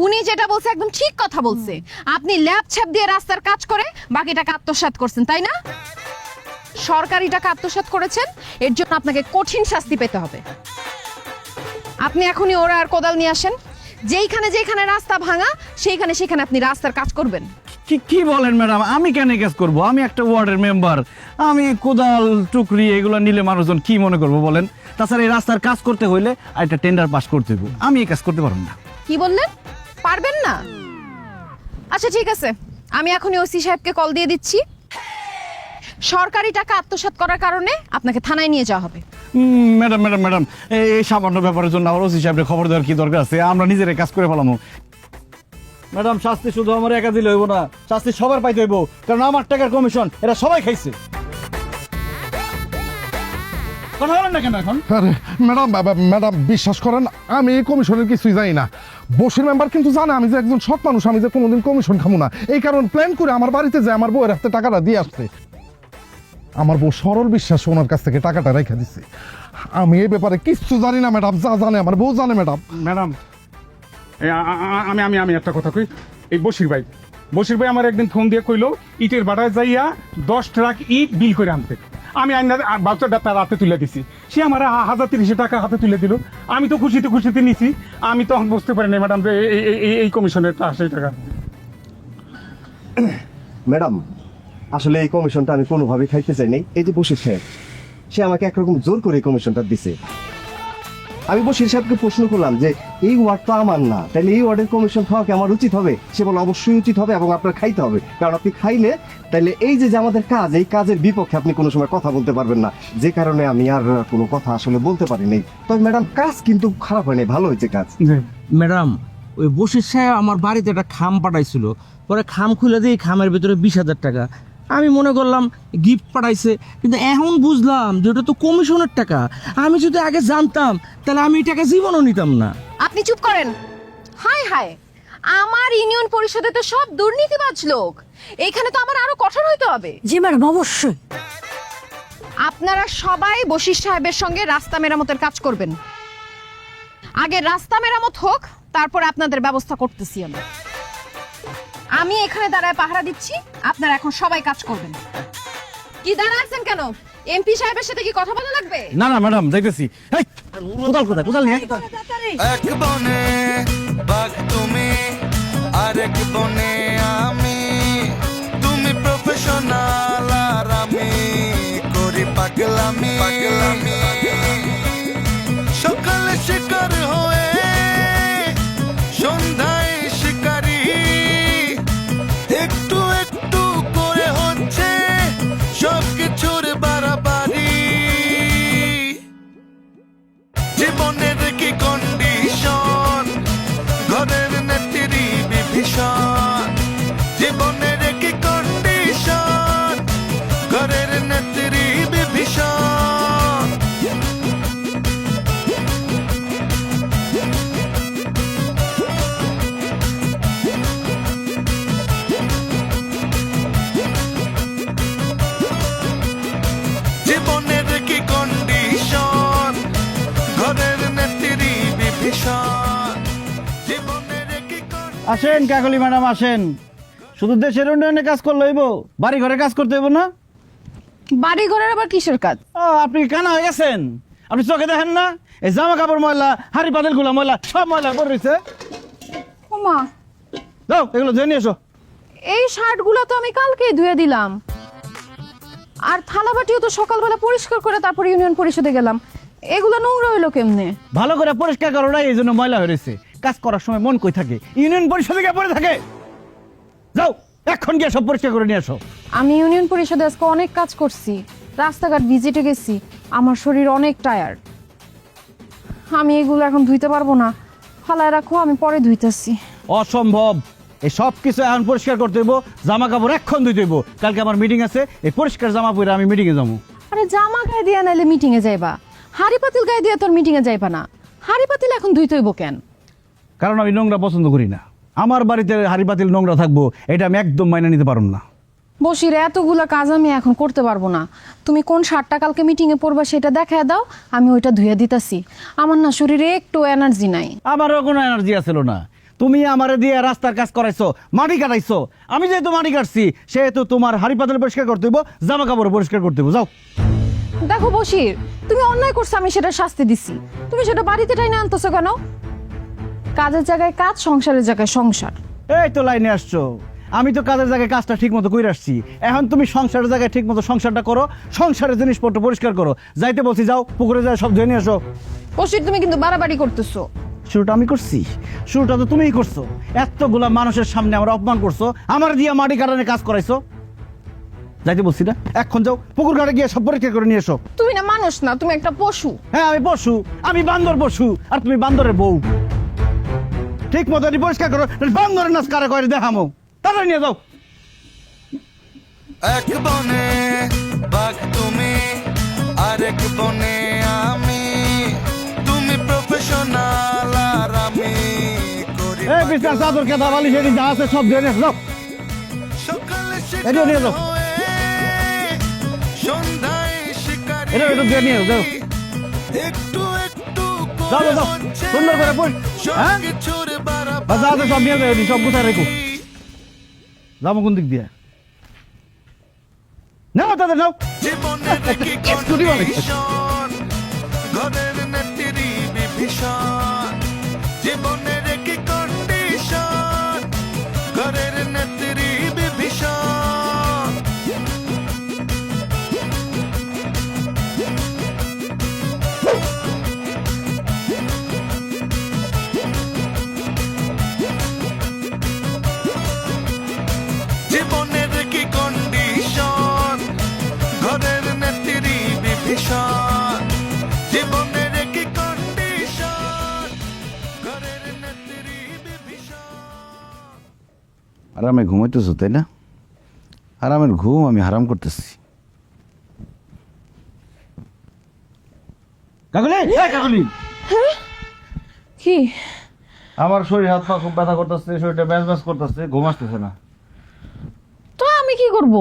উনি যেটা বলছে একদম ঠিক কথা বলছে। আপনি ল্যাব ছ্যাপ দিয়ে রাস্তার কাজ করে বাকি টাকা আত্মসাৎ করছেন, তাই না? সরকারি টাকা আত্মসাৎ করেছেন, এর জন্য আপনাকে কঠিন শাস্তি পেতে হবে। আপনি এখনই ওরা আর কোদাল নিয়ে আসেন। যেইখানে যেখানে রাস্তা ভাঙা সেইখানে সেখানে আপনি রাস্তার কাজ করবেন। কি বলেন ম্যাডাম, আমি কেন কাজ করব? আমি একটা ওয়ার্ডের মেম্বার, আমি কোদাল টুকরি এগুলো নিলে মানুষজন কি মনে করবো বলেন? তাছাড়া এই রাস্তার কাজ করতে হইলে একটা টেন্ডার পাস করতে হবে, আমি এই কাজ করতে পারবো না। কি বললেন? পারবেন না? আচ্ছা ঠিক আছে, আমি এখনই ওসি সাহেবকে কল দিয়ে দিচ্ছি। সরকারি টাকা আত্মসাৎ করার কারণে আপনাকে থানায় নিয়ে যাওয়া হবে। ম্যাডাম ম্যাডাম ম্যাডাম, এই সামান্য ব্যাপারের জন্য আমার ওসি সাহেবের খবর দেওয়ার কি দরকার আছে? আমরা নিজেরাই কাজ করে ফেলামো। ম্যাডাম, শাস্তি শুধু আমার একা দিলে হইব না, শাস্তি সবার পাইতে হইব, কারণ আমার টাকার কমিশন এরা সবাই খাইছে। কথা বলেন না কেন এখন? আরে ম্যাডাম, ম্যাডাম বিশ্বাস করেন আমি এই কমিশনের কিছুই জানি না। বসির মেম্বার কিন্তু জানে আমি যে একজন সৎ মানুষ, আমি যে কোনোদিন কমিশন খাবো না। এই কারণ প্ল্যান করে আমার বাড়িতে যে আমার বউয়ের হাতে টাকাটা দিয়ে আসছে। আমার বউ সরল বিশ্বাস ওনার কাছ থেকে টাকাটা রেখে দিচ্ছে। আমি এই ব্যাপারে কিচ্ছু জানি না ম্যাডাম, যা জানে আমার বউ জানে ম্যাডাম। ম্যাডাম, আমি একটা কথা কই। এই বশির ভাই আমার একদিন ফোন দিয়ে কইলো ইটের বাড়ায় যাইয়া 10 ট্রাক ইট বিল করে আনতে। আমি বাচ্চাটা তার হাতে তুলে দিছি, সে আমার 1030 টাকা হাতে তুলে দিল। আমি তো খুশিতে নিছি। আমি তখন বুঝতে পারি না ম্যাডাম যে এই কমিশনের 80 টাকা। ম্যাডাম, আসলে এই কমিশনটা আমি কোনোভাবেই খাইতে চাই নাই। এই যে বশির সাহেব, সে আমাকে একরকম জোর করে এই কমিশনটা দিছে। আমি বশির সাহেবকে প্রশ্ন করলাম যে এই ওয়ার্ড তো আমার না, তাহলে এই ওয়ার্ডের কমিশন খাওয়া কি আমার উচিত হবে? সে বলে অবশ্যই উচিত হবে এবং আপনার খাইতে হবে, কারণ আপনি খাইলে তাহলে এই যে আমাদের কাজ, এই কাজের বিপক্ষে আপনি কোনো সময় কথা বলতে পারবেন না। যে কারণে আমি আর কোনো কথা আসলে বলতে পারি নাই। তবে ম্যাডাম, কাজ কিন্তু খারাপ হয়নি, ভালো হয়েছে কাজ। ম্যাডাম, ওই বশির সাহেব আমার বাড়িতে একটা খাম পাঠাইছিল, পরে খাম খুলে দিয়ে খামের ভিতরে 20,000 টাকা। আমি মনে করলাম গিফট পাঠাইছে, কিন্তু এখন বুঝলাম যে ওটা তো কমিশনের টাকা। আমি যদি আগে জানতাম তাহলে আমি এই টাকা জীবনও নিতাম না। আপনি চুপ করেন। হায় হায়, আমার ইউনিয়ন পরিষদে তো সব দুর্নীতিবাজ লোক। এখানে তো আমার আরো কঠোর হইতে হবে। জি ম্যাডাম, অবশ্যই। আপনারা সবাই বশির সাহেবের সঙ্গে রাস্তা মেরামতের কাজ করবেন। আগে রাস্তা মেরামত হোক, তারপরে আপনাদের ব্যবস্থা করতেছি আমি এখানে দাঁড়ায় পাহারা দিচ্ছি, আপনারা এখন সবাই কাজ করবেন। কি দাঁড়ায় আছেন কেন? এমপি সাহেবের সাথে কি কথা বলা লাগবে? না না ম্যাডাম, দেখতেছি। কোদাল কোথায়? কোদাল নিয়ে এক বনে বাঘ তুমি, আরেক বনে আমি। তুমি প্রফেশনাল আর আমি করি পাগলামি। সকালে শিকার হয়ে সন্ধ্যায় শিকারি, একটু একটু করে হচ্ছে সবকিছুর বাড়াবাড়ি। জীবনের কি কন্ডিশন, ঘরের নেত্রী বিভীষণ। জীবনের কি কন্ডিশন, ঘরের নেত্রী বিভীষণ। জীবনের কি কন্ডিশন, ঘরের নেত্রী বিভীষণ। জীবনের কি আসেন কাকলি ম্যাডাম, আসেন। শুধু দেশের উন্নয়নে কাজ করলে হইব, বাড়ি ঘরে কাজ করতে হইব না? বাড়ি ঘরের আবার কিসের কাজ? আপনি কানা হয়ে গেছেন? আপনি চোখে দেখেন না? এই জামা কাপড় ময়লা, হাড়ি পাতিল গুলা ময়লা, সব ময়লা পড়ে রয়েছে। ওমা, যাও এগুলো ধুয়ে নিয়ে এসো। এই শার্টগুলো তো আমি কালকেই ধুয়ে দিলাম, আর থালা বাটিও তো সকালবেলা পরিষ্কার করে তারপর ইউনিয়ন পরিষদে গেলাম। এগুলো নোংরা হইলো কেমনে? ভালো করে পরিষ্কার করো না, এই জন্য ময়লা হয়ে রয়েছে। কাজ করার সময় মন কই থাকে? ইউনিয়ন পরিষদে গিয়ে পড়ে থাকে। যাও এখন গিয়ে সব পরিষ্কার করে নিয়ে আসো। আমি ইউনিয়ন পরিষদে আজকে অনেক কাজ করছি, রাস্তাঘাট ভিজিটে গেছি, আমার শরীর অনেক টায়ার্ড। আমি এগুলো এখন ধুইতে পারবো না, ফালায় রাখো, আমি পরে ধুইতেছি। অসম্ভব, এই সব কিছু এখন পরিষ্কার করতে হইব, জামা কাপড় এখন ধুইতে হইব। কালকে আমার মিটিং আছে, এই পরিষ্কার জামা পরে আমি মিটিংয়ে যাবো। আরে জামা গায়ে দিয়ে নাইলে মিটিং এ যাইবা, হাড়ি পাতিল গায়ে দিয়ে তোর মিটিং এ যাইবা না। হাড়ি পাতিল এখন ধুইতে হইব কেন? কারণ আমি নোংরা পছন্দ করি না। আমার বাড়িতে হাড়ি পাতিল নোংরা থাকবো, এটা আমি একদম মাইনে নিতে পারব না। বসির এতগুলা কাজ আমি এখন করতে পারবো না। তুমি কোন শার্টটা কালকে মিটিং এ পরবা সেটা দেখায় দাও, আমি ওইটা ধুয়ে দিতাছি। আমার না শরীরে একটু এনার্জি নাই। আমারও কোনো এনার্জি আছিল না। তুমি আমারে দিয়ে রাস্তার কাজ করাইছো, মাটি কাটাইছো। আমি যেহেতু মাটি কাটছি, সেহেতু তোমার হাড়ি পাতিল পরিষ্কার করতে হইব, জামা কাপড় পরিষ্কার করতে হইব। যাও। দেখো বসির, তুমি অন্যায় করছো, আমি সেটা শাস্তি দিছি, তুমি সেটা বাড়িতে টাইনে আনতেছো কেন? কাজের জায়গায় কাজ, সংসারের জায়গায় সংসার। এই তো লাইনে আসছো। আমি তো কাজের জায়গায় কাজটা ঠিক মতো করে আসছি, এখন তুমি সংসারের জায়গায় ঠিক মতো সংসারটা করো, সংসারের জিনিসপত্র পরিষ্কার করো। যাইতে বলছি যাও, পুকুরে যায় সব ধুয়ে নিয়ে আসো। বসির তুমি কিন্তু বাড়াবাড়ি করতেছো। শুরুটা আমি করছি? শুরুটা তো তুমিই করছো। এতগুলা মানুষের সামনে আমার অপমান করছো, আমার দিয়ে মাটি কাটানে কাজ করাইছো। যাইতে বলছি না, এখন যাও, পুকুর ঘাটে গিয়ে সব পরিষ্কার করে নিয়ে এসো। তুমি না মানুষ না, তুমি একটা পশু। হ্যাঁ আমি পশু, আমি বান্দর পশু, আর তুমি বান্দরের বউ। ঠিক মতো পরিষ্কার করো, বান্দরের নাচ কারে করে দেখামো। তাড়াতাড়ি নিয়ে যাও। এক বনে বাঘ তুমি, আরেক বনে আমি। তুমি প্রফেশনাল আর আমি করি এই বিছানার চাদর কেদা বালিশ এটি যা আছে সব ধুয়ে নিয়ে এসো। যাও। সকালে এটাও নিয়ে যাও। সন্ধ্যায় শিকারি। এটা ধুয়ে নিয়ে যাও। একটু একটু যাও, যাও, যাও। সুন্দর করে পড়। হ্যাঁ? ছুড়ে বা যা আছে সব নিয়ে যাও, এটি সব গুছায় রেখো। যাবো কোন দিক দিয়ে? নাও তাদের নাও। জীবনের কি স্কুটি বানাইছে। কন্ডিশন, ঘরের নেত্রী বিভীষণ। জীবনের কি কন্ডিশন, ঘরের নেত্রী বিভীষণ। জীবনের কি কন্ডিশন, ঘরের নেত্রী বিভীষণ। জীবনের কি কন্ডিশন, ঘরের নেত্রী বিভীষণ। আরামে ঘুমাইতেছো তাই না? আরামের ঘুম আমি হারাম করতেছি। কাকুলি, এই কাকুলি, কি? আমার শরীর হাত পা খুব ব্যথা করতেছে, শরীরটা ব্যাস ব্যাস করতেছে, ঘুম আসতেছে না। তো আমি কি করব?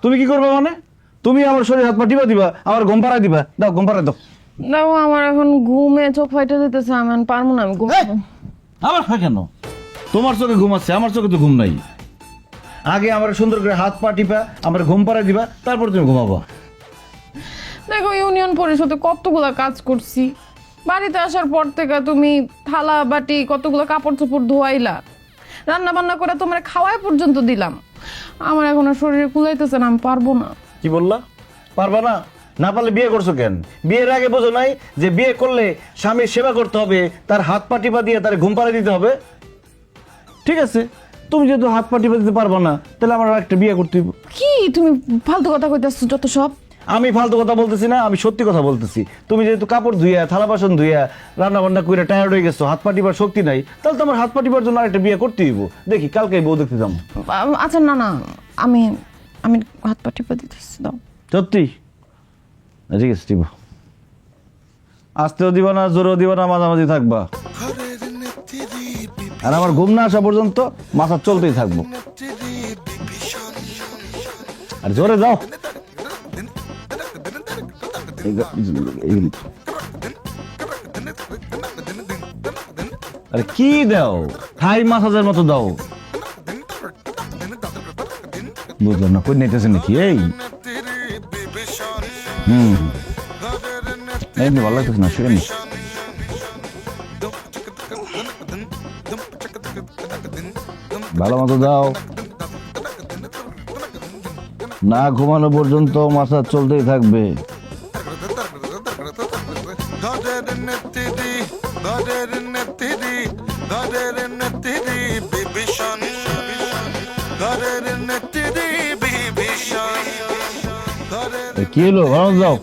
তুমি কি করবে মানে? তুমি আমার শরীর হাত পা টিপা দিবা, আমার ঘুম পাড়াই দিবা। দাও, ঘুম পাড়াই দাও। দেখো আমার এখন ঘুমে চোখ ফাইটে দিতেছে, আমি এখন পারবো না, আমি ঘুম। এই! আমার হয় কেন? তোমার চোখে ঘুম আছে, আমার চোখে তো ঘুম নাই। আগে আমার সুন্দর করে হাত পা টিপা আমার ঘুম পাড়াই দিবা, তারপর তুমি ঘুমাবো। দেখো ইউনিয়ন পরিষদে কতগুলা কাজ করছি, বাড়িতে আসার পর থেকে তুমি থালা বাটি কতগুলো কাপড় চোপড় ধোয়াইলা, রান্না বান্না করে তোমার খাওয়াই পর্যন্ত দিলাম। আমার এখন আর শরীরে কুলাইতেছে না, আমি পারবো না। কি বললা? পারবা না? না পারলে বিয়ে করছো কেন? বিয়ের আগে বোঝো নাই যে বিয়ে করলে স্বামীর সেবা করতে হবে, তার হাত পা টিপা দিয়ে তার ঘুম পাড়াই দিতে হবে? ঠিক আছে, তুমি যেহেতু হাত পা টিপা দিতে পারবা না, তাহলে আমার একটা বিয়ে করতে হইব। কি তুমি ফালতু কথা কইতেছো যত সব? আমি ফালতু কথা বলতেছি না, আমি সত্যি কথা বলতেছি। তুমি যেহেতু কাপড় ধুইয়া, থালা বাসন ধুইয়া, রান্না বান্না করে টায়ার্ড হয়ে গেছো, হাত পা টিপার শক্তি নাই, তাহলে তোমার হাত পা টিপার জন্য আরেকটা বিয়ে করতে হইব। দেখি কালকে বউ দেখতে যাবো। আচ্ছা না না, আমি আমি হাত পা টিপে দিতেছি, দাও। সত্যি? ঠিক আছে, টিপো। আসতেও দিবা না, জোরেও দিবা না, মাঝামাঝি থাকবা। ঘরের নেত্রী আর আমার ঘুম না আসা পর্যন্ত মাথা চলতেই থাকবো। বিভীষণ। আর জোরে যাও। আরে কি দাও? থাই মাসাজের মতো দাও। বুঝলাম না, কই নিতেছে নাকি? এই এমনি ভালো লাগতেছে না, শুনে নি। ভালো মতো দাও। না ঘুমানো পর্যন্ত মাসাজ চলতেই থাকবে। কি হলো ভালো যাও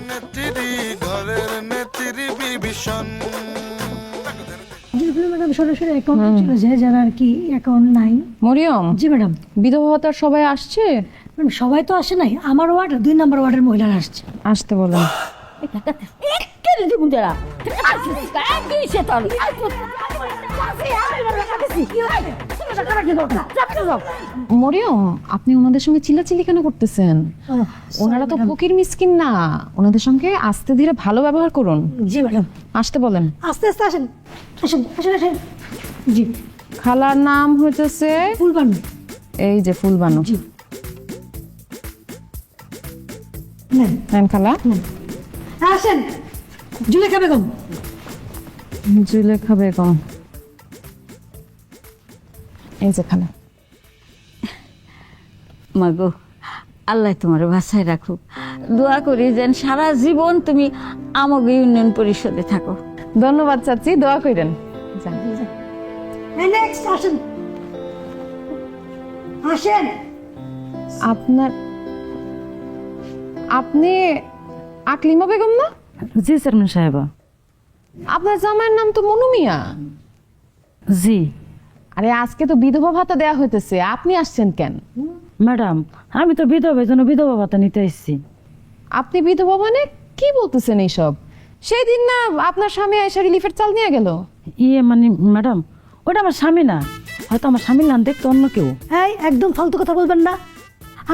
নেত্রী ঘরের নেত্রী বিভীষণ যেগুলো ম্যাডাম সরাসরি অ্যাকাউন্টে চলে যায়, যারা আর কি অ্যাকাউন্ট নাই। মরিয়ম, জি ম্যাডাম। বিধবা ভাতার সবাই আসছে? ম্যাডাম সবাই তো আসে নাই, আমার ওয়ার্ড 2 নম্বর ওয়ার্ডের মহিলারা আসছে। আসতে বলেন। মরিয়ম, আপনি ওনাদের সঙ্গে চিল্লাচিল্লি কেন করতেছেন? ওনারা তো ফকির মিসকিন না, ওনাদের সঙ্গে আস্তে ধীরে ভালো ব্যবহার করুন। জি ম্যাডাম। আসতে বলেন। আস্তে আস্তে আসেন, আসেন আসেন আসেন। জি। খালার নাম হইতেছে ফুলবানু। এই যে ফুলবানু। জি। নেন। নেন খালা। আসেন। জুলেখা বেগম। জুলেখা বেগম। এই যে খালা। মাগো, আল্লাহ তোমার বাসায় রাখুক। দোয়া করি যেন সারা জীবন তুমি আমাকে ইউনিয়ন পরিষদে থাকো। ধন্যবাদ চাচি, দোয়া করেন। যান। নেক্সট আসেন। আসেন। আপনি আকলিমা বেগম না? জি চেয়ারম্যান সাহেবা। আপনার জামাইয়ের নাম তো মনু মিয়া। জি আরে আজকে তো বিধবা ভাতা দেয়া হইতেছে, আপনি আসছেন কেন? ম্যাডাম, আমি তো বিধবা জন্য বিধবা ভাতা নিতে এসেছি। আপনি বিধবা মানে কি বলতেছেন এইসব? সেই দিন না আপনার স্বামী এসে রিলিফের চাল নিয়ে গেল। মানে ম্যাডাম, ওটা আমার স্বামী না, হয়তো আমার স্বামীর নাম দেখতো অন্য কেউ। এই একদম ফালতু কথা বলবেন না।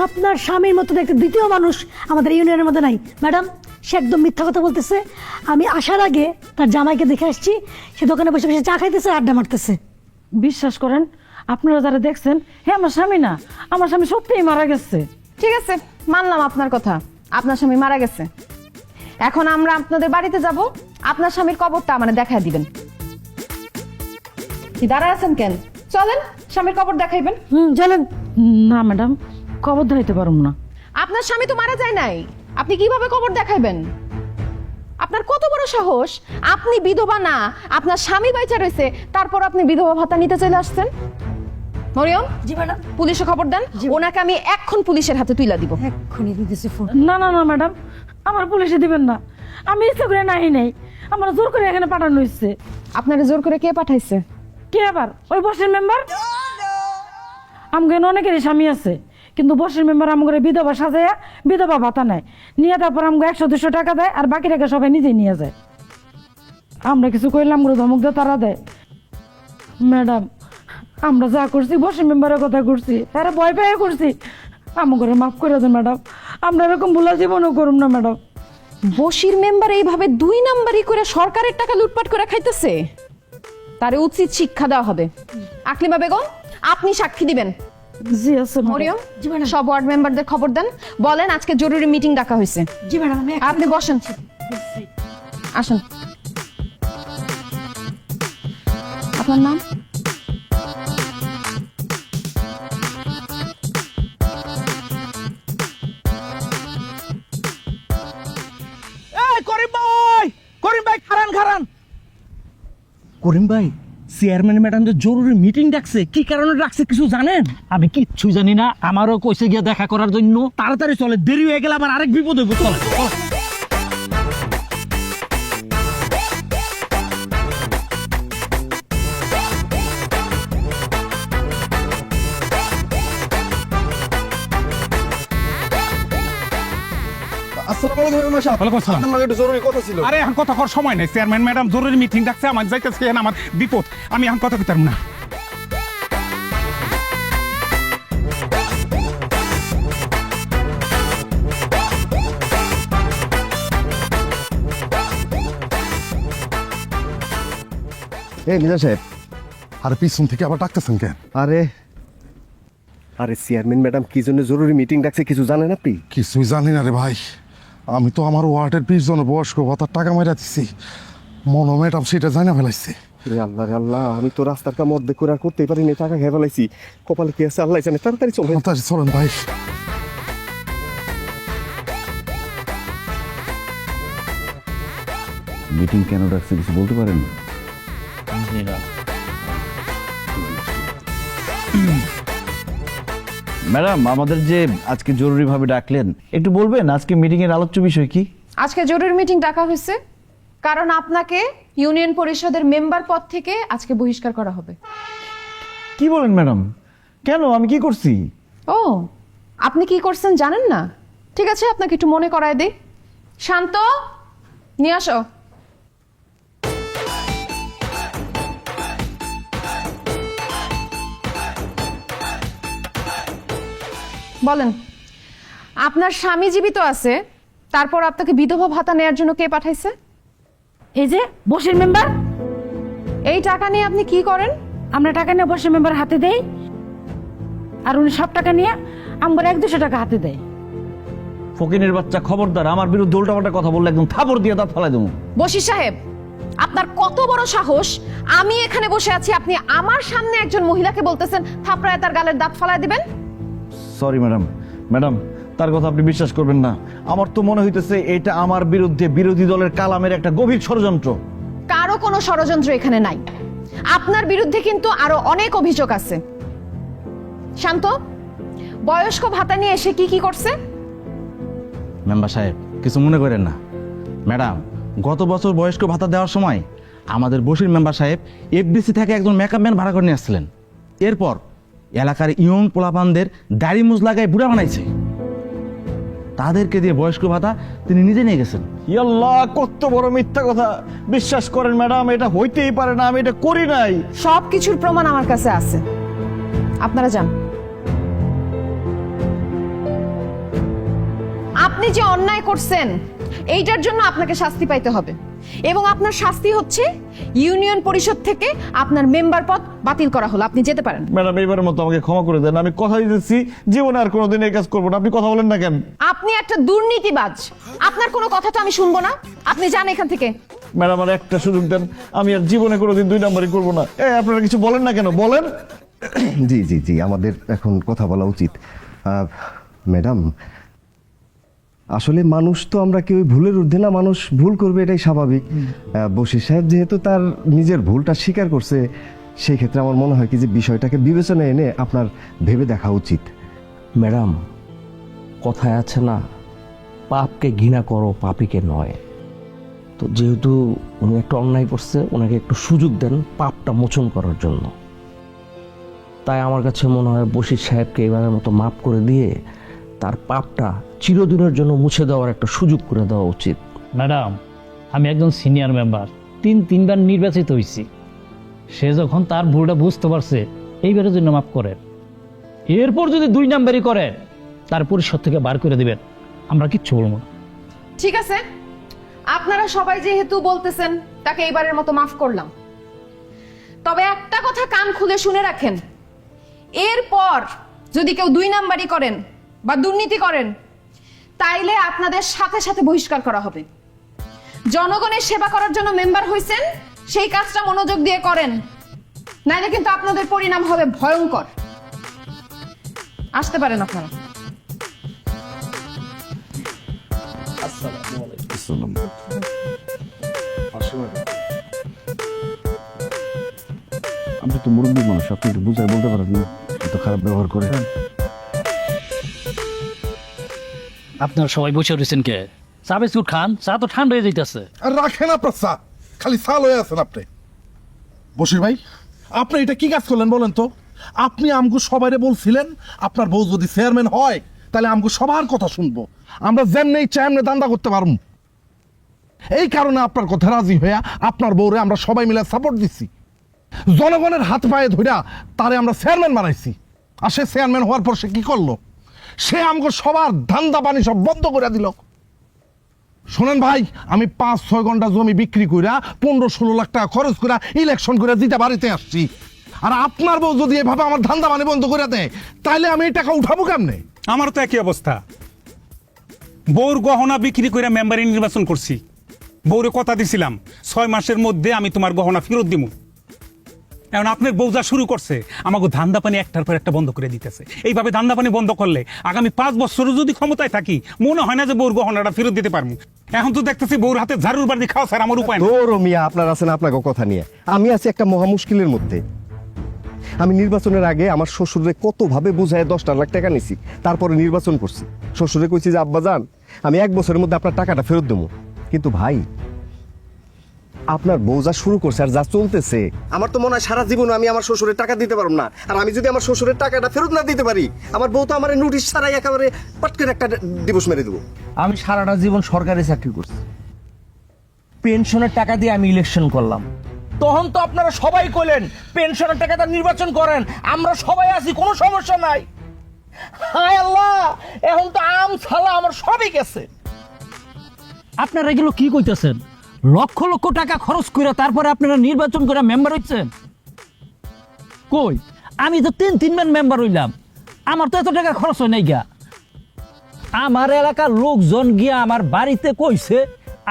আপনার স্বামীর মতো একটা দ্বিতীয় মানুষ আমাদের ইউনিয়নের মধ্যে নাই। ম্যাডাম, সে একদম মিথ্যা কথা বলতেছে। আমি আসার আগে তার জামাইকে দেখে আসছি, সে দোকানে বসে বসে চা খাইতেছে, আড্ডা মারতেছে। বিশ্বাস করেন, আপনারা যারা দেখছেন, হে আমার স্বামী না, আমার স্বামী সত্যিই মারা গেছে। ঠিক আছে, মানলাম আপনার কথা, আপনার স্বামী মারা গেছে। এখন আমরা আপনাদের বাড়িতে যাব, আপনার স্বামীর কবরটা আমাদের দেখায় দিবেন। কি দাঁড়া আছেন কেন? চলেন, স্বামীর কবর দেখাইবেন। চলেন। না ম্যাডাম, কবর ধরাইতে পারবো না। আপনার স্বামী তো মারা যায় নাই, আপনি কিভাবে কবর দেখাইবেন? আপনার কত বড় সাহস! আপনি বিধবা না, আপনার স্বামী বাইচা রয়েছে, তারপর আপনি বিধবা ভাতা নিতে চলে আসছেন। মরিয়ম, জি ম্যাডাম। পুলিশে খবর দেন, ওনাকে আমি এক্ষুনি পুলিশের হাতে তুলে দিব। এক্ষুনি দিতেছে ফোন। না না না ম্যাডাম, আমার পুলিশে দিবেন না, আমি ইচ্ছা করে নাই নাই, আমার জোর করে এখানে পাঠানো হয়েছে। আপনারে জোর করে কে পাঠাইছে? কে আবার? ওই বসের মেম্বার। আমগেন অনেকেরই স্বামী আছে, কিন্তু বসের মেম্বার আমগরে বিধবা সাজাইয়া বিধবা ভাতা নেয়, নিয়ে তারপর আমগো 100-200 টাকা দেয়, আর বাকি টাকা সবাই নিজেই নিয়ে যায়। আমরা কিছু কইলে আমগো ধমক দিয়ে তারা দেয়। ম্যাডাম, আমরা যা করছি বসের মেম্বারের কথা করছি, তারা ভয় পেয়ে করছি, আমগরে মাফ করে দেন ম্যাডাম, আমরা এরকম ভুলা জীবনও করুম না ম্যাডাম। বসির মেম্বার এইভাবে 2 নাম্বারই করে সরকারের টাকা লুটপাট করে খাইতেছে, তারে উচিত শিক্ষা দেওয়া হবে। আকলিমা বেগম, আপনি সাক্ষী দিবেন। জি আছে মরিয়ম, সব ওয়ার্ড মেম্বারদের খবর দেন, বলেন আজকে জরুরি মিটিং ডাকা হয়েছে। জি ম্যাডাম। আমি আপনি বসেন, আসেন। আপনার নাম? করিম ভাই খারান খারান। করিম ভাই, চেয়ারম্যান ম্যাডামদের জরুরি মিটিং ডাকছে, কি কারণে ডাকছে কিছু জানেন? আমি কিচ্ছু জানি না, আমারও কইছে গিয়ে দেখা করার জন্য। তাড়াতাড়ি চলে, দেরি হয়ে গেলে আবার আরেক বিপদ হইব। চলে ওয়ালাইকুম আসসালাম। একটু জরুরি কথা ছিল। আরে এখন কথা কর সময় নেই, চেয়ারম্যান ম্যাডাম জরুরি মিটিং ডাকছে, আমার যাইতেছে, আমার বিপদ, আমি এখন কথা কইতাম না। এই মিজান সাহেব। আর পিছন থেকে আবার ডাকতেছেন কেন? আরে আরে চেয়ারম্যান ম্যাডাম কি জন্য জরুরি মিটিং ডাকছে কিছু জানেন আপনি? কিছুই জানি না রে ভাই, আমি তো আমার ওয়ার্ডের 20 জনের বয়স্ক ভাতার টাকা মাইরা দিছি, মনো ম্যাডাম সেটা জানা ফেলাইছে। আল্লাহ রে আল্লাহ, আমি তো রাস্তার কাম মধ্যে করে আর করতেই পারিনি, টাকা খেয়ে ফেলাইছি। কপালে কি আছে আল্লাহ জানে। তাড়াতাড়ি চলবে। তাড়াতাড়ি চলেন ভাই। মিটিং কেন ডাকছে কিছু বলতে পারেন? ম্যাডাম আমাদের যে আজকে জরুরিভাবে ডাকলেন একটু বলবেন আজকে মিটিং এর আলোচ্য বিষয় কি? আজকে জরুরি মিটিং ডাকা হয়েছে কারণ আপনাকে ইউনিয়ন পরিষদের মেম্বার পদ থেকে আজকে বহিষ্কার করা হবে। কি বলেন ম্যাডাম? কেন, আমি কি করছি? ও, আপনি কি করছেন জানেন না? ঠিক আছে, আপনাকে একটু মনে করায় দেই। শান্ত, নিয়ে আসো। বলেন, আপনার স্বামী জীবিত আছে, তারপর আপনাকে বিধবা ভাতা নেয়ার জন্য কে পাঠাইছে? এই যে বসির মেম্বার, এই টাকা নিয়ে আপনি কি করেন? আমরা টাকা নিয়ে বসির মেম্বার হাতে দেই, আর উনি সব টাকা নিয়ে আমার 100-200 টাকা হাতে দেয়। ফকিনের বাচ্চা, খবরদার আমার বিরুদ্ধে উল্টাপাল্টা কথা বললে একদম থাপড় দিয়ে দাঁত ফেলাই দেবো। বশির সাহেব, আপনার কত বড় সাহস! আমি এখানে বসে আছি, আপনি আমার সামনে একজন মহিলাকে বলতেছেন থাপড়ায় তার গালের দাঁত ফালাই দিবেন? সরি ম্যাডাম, ম্যাডাম তার কথা আপনি বিশ্বাস করবেন না। আমার তো মনে হইতেছে এটা আমার বিরুদ্ধে বিরোধী দলের কালামের একটা গভীর ষড়যন্ত্র। কারো কোনো ষড়যন্ত্র এখানে নাই। আপনার বিরুদ্ধে কিন্তু আরো অনেক অভিযোগ আছে। শান্ত, বয়স্ক ভাতা নিয়ে এসে কি কি করছে? মেম্বার সাহেব কিছু মনে করেন না। ম্যাডাম, গত বছর বয়স্ক ভাতা দেওয়ার সময় আমাদের বসির মেম্বার সাহেব এফডিসি থেকে একজন মেকআপ ম্যান ভাড়া করে নিয়ে আসছিলেন। এরপর এলাকার ইয়ং পোলাপানদের দাড়ি মুজ লাগায় বুড়া বানাইছে, তাদেরকে দিয়ে বয়স্ক ভাতা তিনি নিজে নিয়ে গেছেন। ইয়াল্লাহ, কত বড় মিথ্যা কথা! বিশ্বাস করেন ম্যাডাম, এটা হইতেই পারে না, আমি এটা করি নাই। সব কিছুর প্রমাণ আমার কাছে আছে, আপনারা যান। আপনি যে অন্যায় করছেন এইটার জন্য আপনাকে শাস্তি পাইতে হবে, এবং আপনার শাস্তি হচ্ছে ইউনিয়ন পরিষদ থেকে আপনার মেম্বার পদ বাতিল করা হলো। আপনি যেতে পারেন। ম্যাডাম এইবারের মতো আমাকে ক্ষমা করে দেন, আমি কথা দিতেছি জীবনে আর কোনোদিন এই কাজ করবো না। আপনি কথা বলেন না কেন? আপনি একটা দুর্নীতিবাজ, আপনার কোনো কথা তো আমি শুনবো না। আপনি যান এখান থেকে। ম্যাডাম আর একটা সুযোগ দেন, আমি আর জীবনে কোনোদিন 2 নম্বরই করবো না। আপনারা কিছু বলেন না কেন, বলেন। জি জি জি, আমাদের এখন কথা বলা উচিত। ম্যাডাম, আসলে মানুষ তো আমরা কেউ ভুলের ঊর্ধ্বে না, মানুষ ভুল করবে, এটাই স্বাভাবিক। বশির সাহেব যেহেতু তার নিজের ভুলটা স্বীকার করছে, সেই ক্ষেত্রে আমার মনে হয় কি যে বিষয়টাকে বিবেচনায় এনে আপনার ভেবে দেখা উচিত। ম্যাডাম, কথায় আছে না, পাপকে ঘৃণা করো, পাপীকে নয়। তো যেহেতু উনি একটা অন্যায় করছে, ওনাকে একটু সুযোগ দেন পাপটা মোচন করার জন্য। তাই আমার কাছে মনে হয় বশির সাহেবকে এবারের মতো মাফ করে দিয়ে তার পাপটা চিরদিনের জন্য মুছে দেওয়ার একটা সুযোগ করে দেওয়া উচিত। ম্যাডাম, আমি একজন সিনিয়র মেম্বার, 3বার নির্বাচিত হয়েছি। সে যখন তার ভুলটা বুঝতে পারছে, এইবারের জন্য মাফ করেন। এরপর যদি 2 নাম্বারই করে, তার পরিষদ থেকে বার করে দিবেন, আমরা কিচ্ছু বলবো না। ঠিক আছে, আপনারা সবাই যেহেতু বলতেছেন, তাকে এইবারের মতো মাফ করলাম। তবে একটা কথা কান খুলে শুনে রাখেন, এরপর যদি কেউ 2 নাম্বারই করেন বা দুর্নীতি করেন, তাইলে আপনাদের সাথে সাথে বহিষ্কার করা হবে। জনগণের সেবা করার জন্য মেম্বার হইছেন, সেই কাজটা মনোযোগ দিয়ে করেন, নাইলে কিন্তু আপনাদের পরিণাম হবে ভয়ঙ্কর। আসতে পারেন আপনারা। আপনি তো মুরব্বী মানুষ, আপনি একটু বুঝাই বলতে পারেন না, এত খারাপ ব্যবহার করে। আপনারা সবাই বসে রয়েছেন কে? চা বিস্কুট খান, চা তো ঠান্ডা হয়ে যাইতেছে। আর রাখেন আপনার চা, খালি সাল হয়ে আছেন আপনি। বশির ভাই, আপনি এটা কি কাজ করলেন বলেন তো? আপনি আমগো সবাইরে বলছিলেন আপনার বউ যদি চেয়ারম্যান হয় তাহলে আমগো সবার কথা শুনবো, আমরা যেমনি চেয়ারম্যানে দান্দা করতে পারবো। এই কারণে আপনার কথা রাজি হইয়া আপনার বউরে আমরা সবাই মিলে সাপোর্ট দিচ্ছি। জনগণের হাত পায়ে ধইরা তারে আমরা চেয়ারম্যান বানাইছি। আর সে চেয়ারম্যান হওয়ার পর সে কি করলো? সে আমগো সবার ধান্দা পানি সব বন্ধ করে দিল। শোনেন ভাই, আমি 5-6 ঘন্টা জমি বিক্রি কইরা 15-16 লাখ টাকা খরচ করে ইলেকশন করে জিতে বাড়িতে আসছি। আর আপনার বউ যদি এভাবে আমার ধান্দা পানি বন্ধ করে দেয়, তাহলে আমি এই টাকা উঠাবো কেমনে? আমার তো একই অবস্থা। বউর গহনা বিক্রি করে মেম্বারে নির্বাচন করছি। বউরে কথা দিছিলাম 6 মাসের মধ্যে আমি তোমার গহনা ফেরত দিব। এখন আপনার বউ যা শুরু করছে, আমাকে ধান্দা পানি একটার পর একটা বন্ধ করে দিতেছে। এইভাবে ধান্দা পানি বন্ধ করলে আগামী 5 বছরও যদি ক্ষমতায় থাকি, মনে হয় না যে বউর গহনাটা ফেরত দিতে পারবো। এখন তো দেখতেছি বউর হাতে ঝাড়ুর বাড়ি খাওয়া স্যার আমার উপায় না। তোর মিয়া, আপনার আছেন আপনাকে কথা নিয়ে, আমি আছি একটা মহা মুশকিলের মধ্যে। আমি নির্বাচনের আগে আমার শ্বশুরে কতভাবে বুঝায় 10 লাখ টাকা নিছি, তারপরে নির্বাচন করছি। শ্বশুরে কইছি যে আব্বা যান, আমি 1 বছরের মধ্যে আপনার টাকাটা ফেরত দেবো। কিন্তু ভাই, আপনার বউ যা শুরু করছে আর যা চলতেছে, আমার তো মনে হয় সারা জীবন আমি আমার শ্বশুরের টাকা দিতে পারবো না। আর আমি যদি আমার শ্বশুরের টাকাটা ফেরত না দিতে পারি, আমার বউ তো আমার নোটিশ ছাড়াই একেবারে পট করে একটা দিবস মেরে দেবো। আমি সারাটা জীবন সরকারি চাকরি করছি, পেনশনের টাকা দিয়ে আমি ইলেকশন করলাম। তখন তো আপনারা সবাই কইলেন পেনশনের টাকাটা নির্বাচন করেন, আমরা সবাই আছি, কোনো সমস্যা নাই। হায় আল্লাহ, এখন তো আম ছালা আমার সবই গেছে। আপনারা এগুলো কি কইতেছেন? লক্ষ লক্ষ টাকা খরচ করে তারপরে আপনারা নির্বাচন করে মেম্বার হচ্ছেন? কই, আমি তো 3-3 মেম্বার হইলাম, আমার তো এত টাকা খরচ হয় নাই গা। আমার এলাকার লোকজন গিয়া আমার বাড়িতে কইছে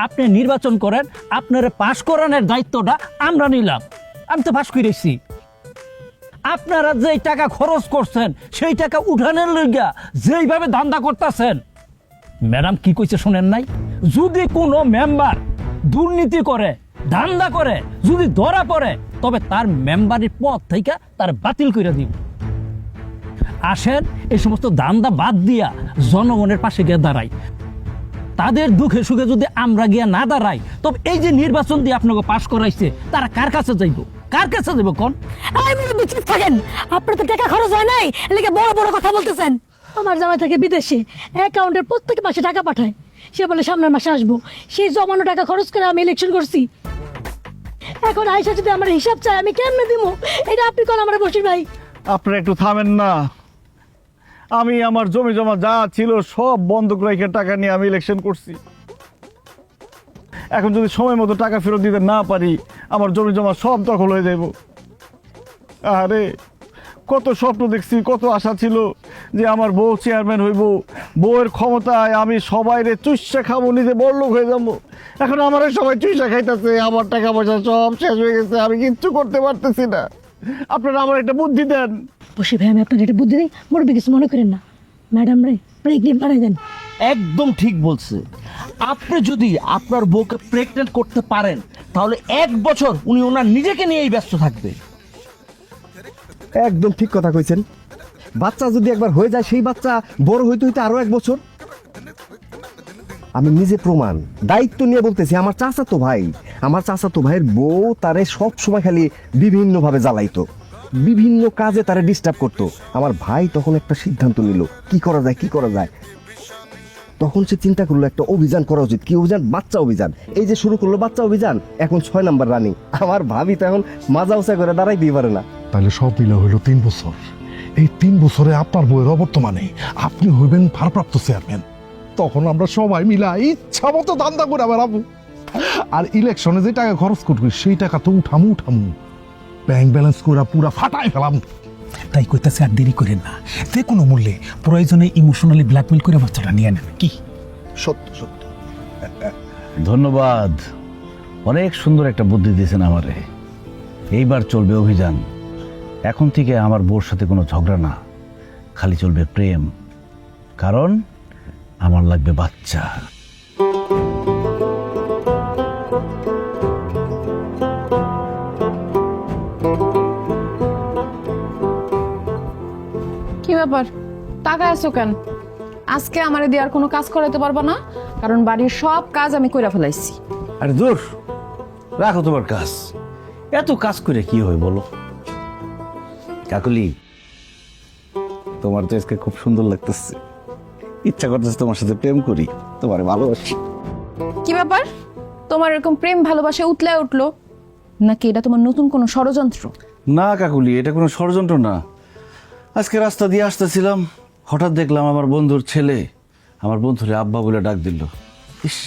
আপনি নির্বাচন করেন, আপনারা পাশ করানোর দায়িত্বটা আমরা নিলাম। আমি তো পাশ করেছি। আপনারা যেই টাকা খরচ করছেন সেই টাকা উঠানোর লইগা যেইভাবে ধান্দা করতেছেন, ম্যাডাম কি কইছে শুনেন নাই? যদি কোনো মেম্বার দুর্নীতি করে, ধান্দা করে, যদি ধরা পড়ে, তবে তার মেম্বারের পদ থেকে তার বাতিল করে দিব। আসেন এই সমস্ত ধান্দা বাদ দিয়া জনগণের পাশে গিয়ে দাঁড়াই। তাদের দুঃখে সুখে যদি আমরা গিয়া না দাঁড়াই, তবে এই যে নির্বাচন দিয়ে আপনাকে পাশ করাইছে, তারা কার কাছে যাইব? কার কাছে যাইব কোন? চুপ থাকেন, আপনার তো টাকা খরচ হয় নাই, এলাকা বড় বড় কথা বলতেছেন। আমার জামাই থেকে বিদেশে অ্যাকাউন্টের প্রত্যেক মাসে টাকা পাঠায়, সে বলে সামনের মাসে আসবো। সেই জমানো টাকা খরচ করে আমি ইলেকশন করছি। এখন আইসা যদি আমার হিসাব চাই, আমি কেমনে দিব? এটা আপনি কোন আমার বসির ভাই? আপনারা একটু থামেন না। আমি আমার জমি জমা যা ছিল সব বন্ধক রেখে টাকা নিয়ে আমি ইলেকশন করছি। এখন যদি সময় মতো টাকা ফেরত দিতে না পারি, আমার জমি জমা সব দখল হয়ে যাইব। আরে কত স্বপ্ন দেখছি, কত আশা ছিল যে আমার বউ চেয়ারম্যান হইব, বউয়ের ক্ষমতায় আমি সবাইরে চুষা খাবো, নিজে বড়লোক হয়ে যাবো। এখন আমার সবাই চুষা খাইতেছে, আমার টাকা পয়সা সব শেষ হয়ে গেছে, আমি কিচ্ছু করতে পারতেছি না। আপনারা আমার একটা বুদ্ধি দেন। বসি ভাই, আমি আপনার এটা বুদ্ধি নেই, মুরব্বী কিছু মনে করেন না। ম্যাডাম রে প্রেগনেন্ট বানাই দেন। একদম ঠিক বলছে। আপনি যদি আপনার বউকে প্রেগনেন্ট করতে পারেন, তাহলে 1 বছর উনি ওনার নিজেকে নিয়েই ব্যস্ত থাকবে। একদম ঠিক কথা কইছেন। বাচ্চা যদি একবার হয়ে যায়, সেই বাচ্চা বড় হইতে হইতে আরো 1 বছর। আমি নিজে প্রমাণ, দায়িত্ব নিয়ে বলতেছি। আমার চাচাতো ভাইয়ের বউ তারে সব সময় খালি বিভিন্ন ভাবে জ্বালাইতো, বিভিন্ন কাজে তারে ডিস্টার্ব করতো। আমার ভাই তখন একটা সিদ্ধান্ত নিল, কি করা যায়। তখন সে চিন্তা করলো একটা অভিযান করা উচিত। কি অভিযান? বাচ্চা অভিযান। এই যে শুরু করলো বাচ্চা অভিযান, এখন 6 নাম্বার রানিং। আমার ভাবি তো এখন মাজা উঁচা করে দাঁড়াইতেই পারে না। তাহলে সব মিলে হইল 3 বছর। এই 3 বছরে আপনার বইয়ের অবর্তমানে আপনি হইবেন ভারপ্রাপ্ত চেয়ারম্যান। তখন আমরা সবাই মিলা ইচ্ছা মতো দান্দা করে বেড়াবো। আর ইলেকশনে যে টাকা খরচ করবি সেই টাকা তো উঠামু ব্যাংক ব্যালেন্স করে পুরা ফাটাই ফেলাম। তাই কইতাছে আর দেরি করেন না, যে কোনো মূল্যে প্রয়োজনে ইমোশনালি ব্ল্যাকমেল করে বাচ্চাটা নিয়ে নেন। কি সত্য। ধন্যবাদ, অনেক সুন্দর একটা বুদ্ধি দিয়েছেন আমারে। এইবার চলবে অভিযান। এখন থেকে আমার বউর সাথে কোনো ঝগড়া না, খালি চলবে প্রেম। কারণ আমার লাগবে বাচ্চা। কি ব্যাপার, টাকা আছো কেন? আজকে আমারে দিয়ে আর কোনো কাজ করাতে পারবো না, কারণ বাড়ির সব কাজ আমি কইরা ফেলাইছি। আরে দূর রাখো তোমার কাজ, এত কাজ করে কি হয় বলো? কাকুলি, তোমার তো আজকে খুব সুন্দর লাগতেছে, ইচ্ছা করতেছে তোমার সাথে প্রেম করি, তোমার ভালোবাসি। কি ব্যাপার, তোমার এরকম প্রেম ভালোবাসা উতলে উঠলো নাকি এটা তোমার নতুন কোনো ষড়যন্ত্র? না কাকুলি, এটা কোনো ষড়যন্ত্র না। আজকে রাস্তা দিয়ে আসতেছিলাম, হঠাৎ দেখলাম আমার বন্ধুর ছেলে আমার বন্ধুরে আব্বা বলে ডাক দিল। ইস,